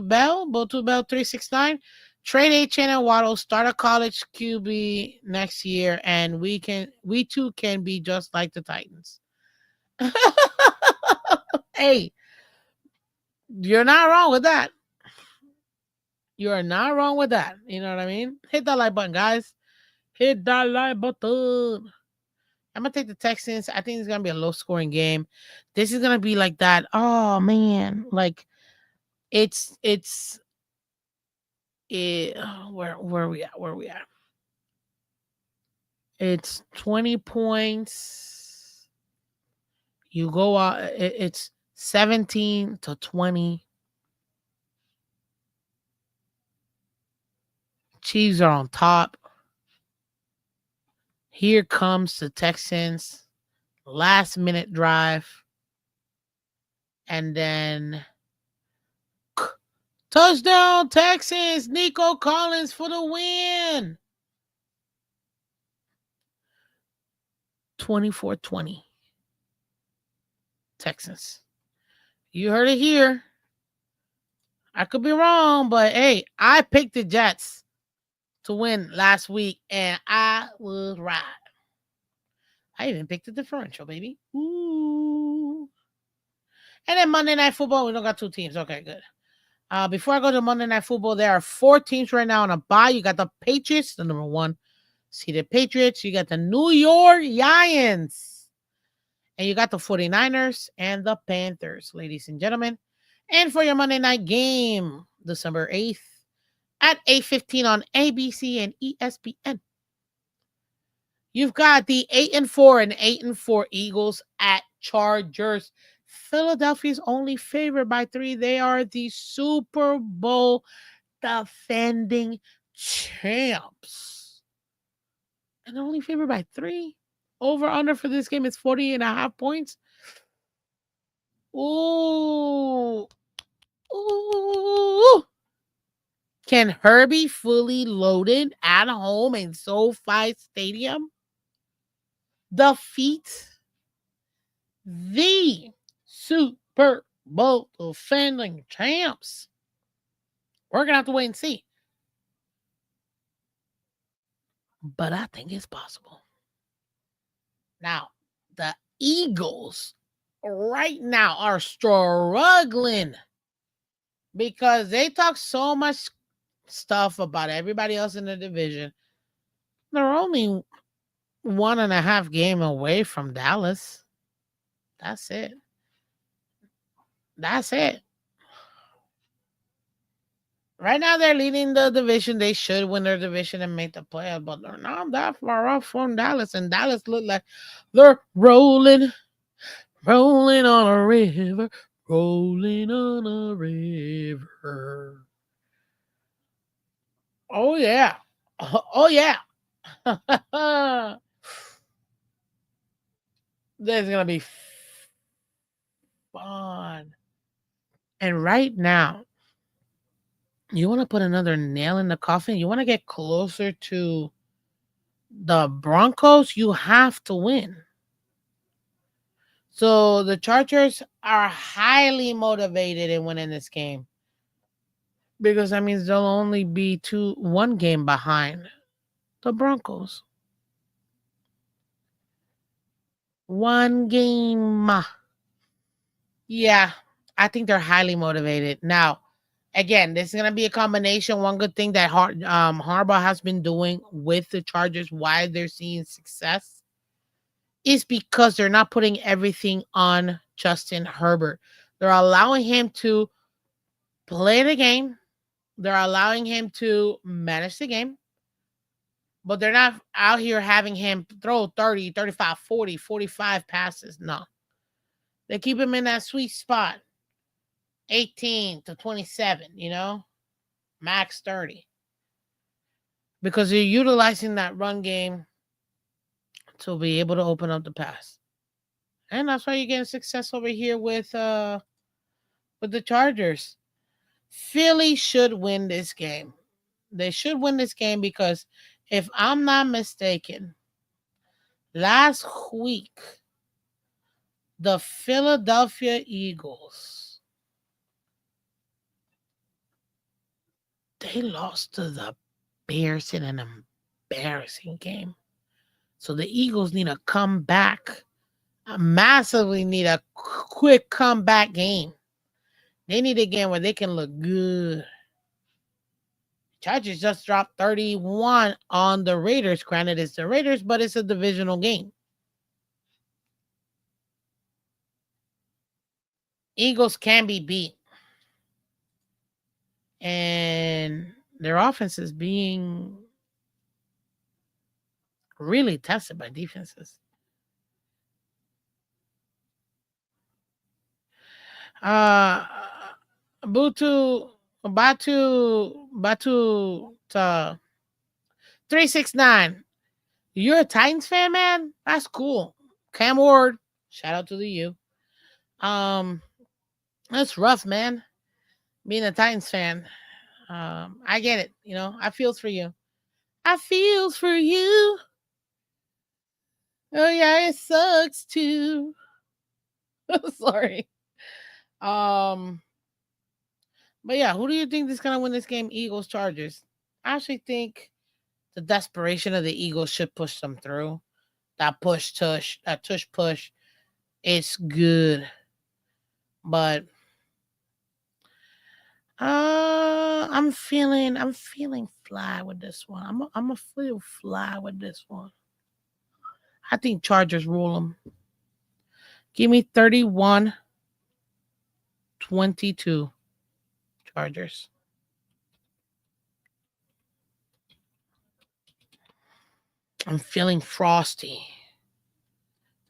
Bell 369. Trade A Chain and Waddle, start a college QB next year, and we too can be just like the Titans. Hey, you're not wrong with that. You are not wrong with that. You know what I mean? Hit that like button, guys. Hit that like button. I'm gonna take the Texans. I think it's gonna be a low scoring game. This is gonna be like that. Oh man, like it's where we at? Where we at? It's 20 points. You go out. It's 17-20. Chiefs are on top. Here comes the Texans. Last minute drive. And then touchdown Texans. Nico Collins for the win. 24-20. Texans. You heard it here. I could be wrong, but hey, I picked the Jets to win last week, and I was right. I even picked the differential, baby. Ooh. And then Monday Night Football, we don't got two teams. Okay, good. Before I go to Monday Night Football, there are 4 teams right now on a bye. You got the Patriots, the number 1 seeded Patriots. You got the New York Giants. And you got the 49ers and the Panthers, ladies and gentlemen. And for your Monday night game, December 8th at 8:15 on ABC and ESPN. You've got the 8-4 and 8-4 Eagles at Chargers. Philadelphia's only favored by 3. They are the Super Bowl defending champs. And they're only favored by 3. Over under for this game is 40.5 points. Ooh. Ooh. Can Herbie fully loaded at home in SoFi Stadium defeat the Super Bowl defending champs? We're going to have to wait and see. But I think it's possible. Now, the Eagles right now are struggling because they talk so much stuff about everybody else in the division. They're only 1.5 game away from Dallas. That's it. That's it. Right now, they're leading the division. They should win their division and make the playoffs, but they're not that far off from Dallas. And Dallas look like they're rolling, rolling on a river, rolling on a river. Oh yeah, oh yeah. There's gonna be fun. And right now, you want to put another nail in the coffin. You want to get closer to the Broncos. You have to win. So the Chargers are highly motivated in winning this game because that means they'll only be 1 game behind the Broncos. 1 game. Yeah, I think they're highly motivated. Now, again, this is gonna be a combination. One good thing that Harbaugh has been doing with the Chargers, why they're seeing success, is because they're not putting everything on Justin Herbert. They're allowing him to play the game. They're allowing him to manage the game, but they're not out here having him throw 30, 35, 40, 45 passes. No. They keep him in that sweet spot, 18 to 27, max 30. Because you're utilizing that run game to be able to open up the pass. And that's why you're getting success over here with the Chargers. Philly should win this game. They should win this game because if I'm not mistaken, last week the Philadelphia Eagles, they lost to the Bears in an embarrassing game. So the Eagles need to come back. Massively need a quick comeback game. They need a game where they can look good. Chargers just dropped 31 on the Raiders. Granted, it's the Raiders, but it's a divisional game. Eagles can be beat. And their offense is being really tested by defenses. Uh Butu Batu 369. You're a Titans fan, man? That's cool. Cam Ward, shout out to the U. Um, that's rough, man. Being a Titans fan. I get it. I feels for you. I feels for you. Oh yeah, it sucks too. Sorry. Um, but yeah, who do you think is gonna win this game? Eagles, Chargers. I actually think the desperation of the Eagles should push them through. That tush push. It's good, but I'm feeling fly with this one. I'm a feel fly with this one. I think Chargers rule them. Give me 31-22 Chargers. I'm feeling frosty.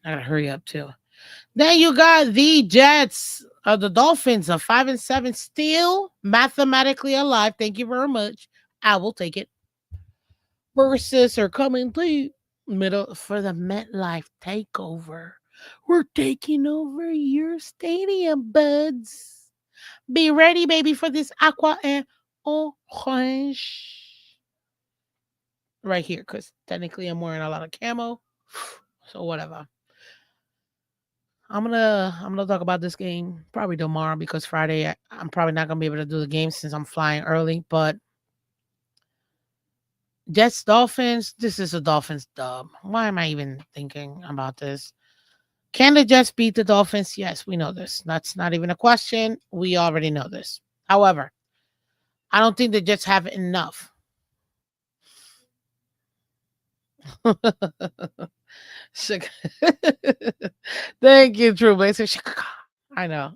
I gotta hurry up too. Then you got the Jets. The Dolphins are 5-7, still mathematically alive. Thank you very much. I will take it. Versus are coming to middle for the MetLife takeover. We're taking over your stadium, buds. Be ready, baby, for this aqua and orange right here, because technically I'm wearing a lot of camo. So whatever. I'm gonna talk about this game probably tomorrow because Friday I'm probably not gonna be able to do the game since I'm flying early. But Jets Dolphins, this is a Dolphins dub. Why am I even thinking about this? Can the Jets beat the Dolphins? Yes, we know this. That's not even a question. We already know this. However, I don't think the Jets have enough Chica- Thank you, True. But it's Chicago. I know.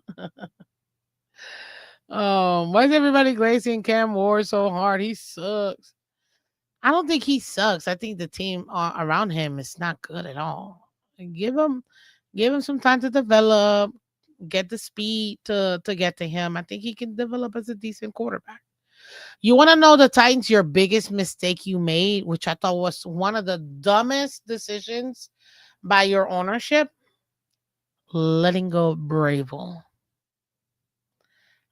Why is everybody glazing Cam Ward so hard? He sucks. I don't think he sucks. I think the team around him is not good at all. Give him, give him some time to develop, get the speed to get to him. I think he can develop as a decent quarterback. You want to know the Titans your biggest mistake you made, which I thought was one of the dumbest decisions by your ownership? Letting go of Bravel.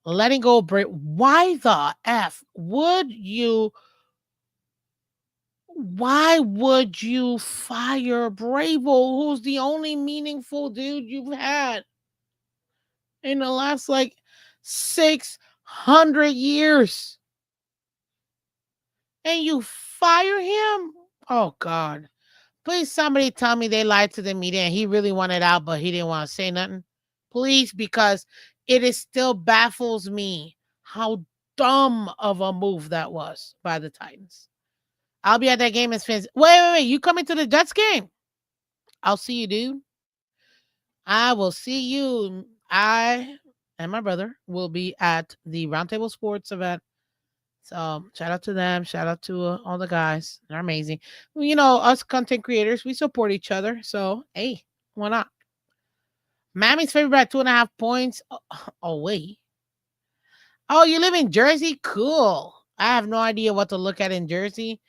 Letting go of Bravel. Why the F would you? Why would you fire Bravo, who's the only meaningful dude you've had in the last like 600 years? And you fire him? Oh, God. Please, somebody tell me they lied to the media and he really wanted out, but he didn't want to say nothing. Please, because it is still baffles me how dumb of a move that was by the Titans. I'll be at that game as Phins. Wait. You coming to the Jets game? I'll see you, dude. I will see you. I and my brother will be at the Roundtable Sports event. So shout out to them. Shout out to all the guys. They're amazing. Well, you know, us content creators, we support each other. So hey, why not? Miami's favorite by 2.5 points. Oh wait. Oh, you live in Jersey? Cool. I have no idea what to look at in Jersey.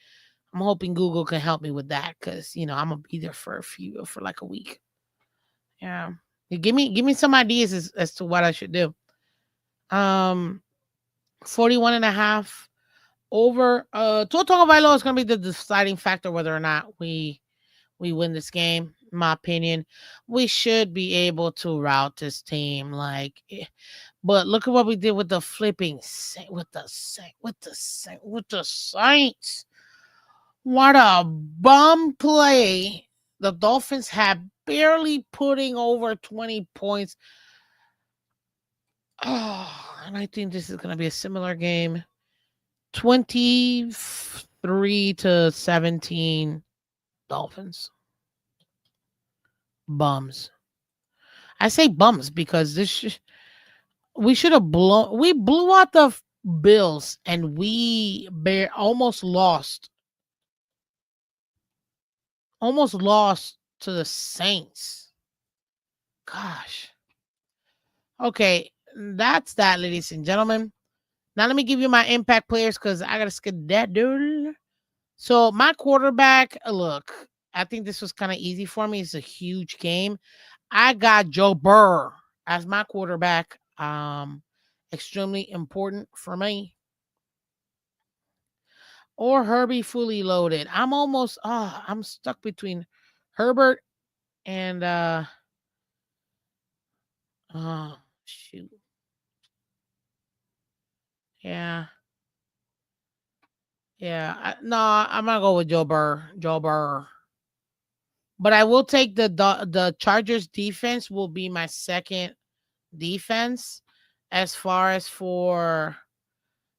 I'm hoping Google can help me with that because I'm gonna be there for like a week. Yeah. You give me some ideas as to what I should do. Um 41 and a half over Tua Tagovailoa is going to be the deciding factor whether or not we win this game. In my opinion, we should be able to route this team but look at what we did with the flipping with the Saints. What a bum play. The Dolphins have barely putting over 20 points. Oh, and I think this is going to be a similar game. 23-17 Dolphins. Bums. I say bums because we should have blown. We blew out the Bills and almost lost. Almost lost to the Saints. Gosh. Okay, that's that, ladies and gentlemen. Now let me give you my impact players because I gotta skedaddle. So my quarterback, look, I think this was kind of easy for me. It's a huge game. I got Joe Burr as my quarterback. Extremely important for me. Or Herbie fully loaded. I'm stuck between Herbert and oh shoot. Yeah. Yeah. No, I'm gonna go with Joe Burr. Joe Burr. But I will take the Chargers defense will be my second defense. As far as for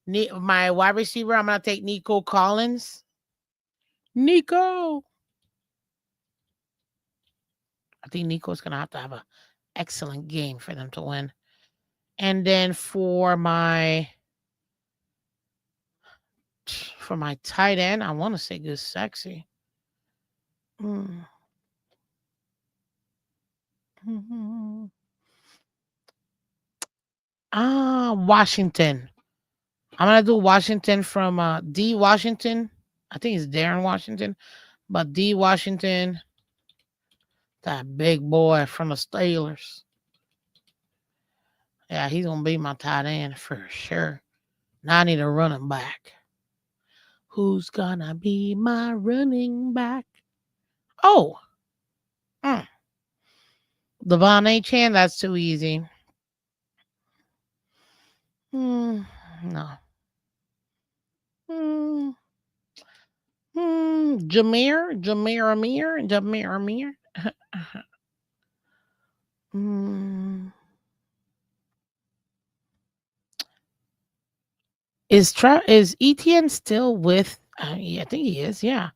my wide receiver, I'm gonna take Nico Collins. Nico. I think Nico's gonna have to have a excellent game for them to win. And then for my tight end, I want to say good sexy. Mm. Mhm. Washington. I'm gonna do Washington from D Washington. I think it's Darren Washington, but D Washington, that big boy from the Steelers. Yeah, he's gonna be my tight end for sure. Now I need a running back. Who's gonna be my running back? Oh, mm, Devon A. Chan. That's too easy. No. Mm, Jameer Amir. mm, is ETN still with? Yeah, I think he is. Yeah,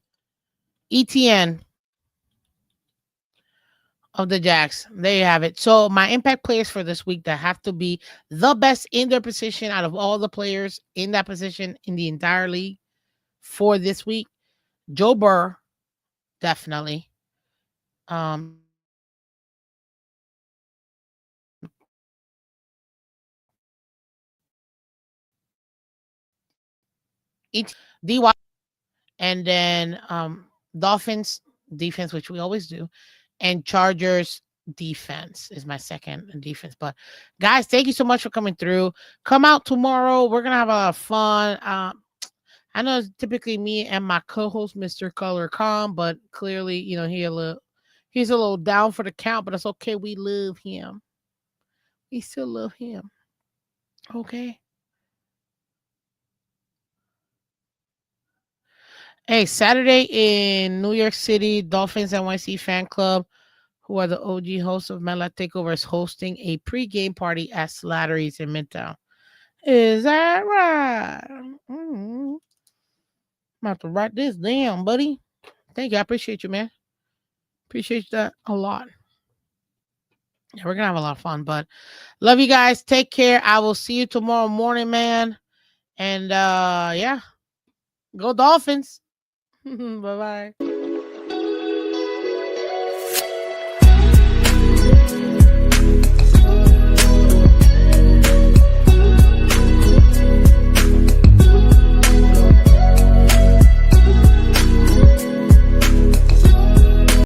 ETN of the Jacks. There you have it. So my impact players for this week that have to be the best in their position out of all the players in that position in the entire league for this week. Joe Burr, definitely. DY, and then Dolphins defense, which we always do, and Chargers defense is my second defense. But guys, thank you so much for coming through. Come out tomorrow. We're gonna have a lot of fun. I know it's typically me and my co-host, Mr. Color Calm, but clearly, he's a little down for the count, but it's okay. We love him. We still love him. Okay. Hey, Saturday in New York City, Dolphins NYC fan club, who are the OG hosts of Mela Takeover, is hosting a pre-game party at Slattery's in Midtown. Is that right? I'm about to write this down, buddy. Thank you. I appreciate you, man. Appreciate that a lot. Yeah, we're gonna have a lot of fun, but love you guys. Take care. I will see you tomorrow morning, man. And yeah, go Dolphins. Bye bye.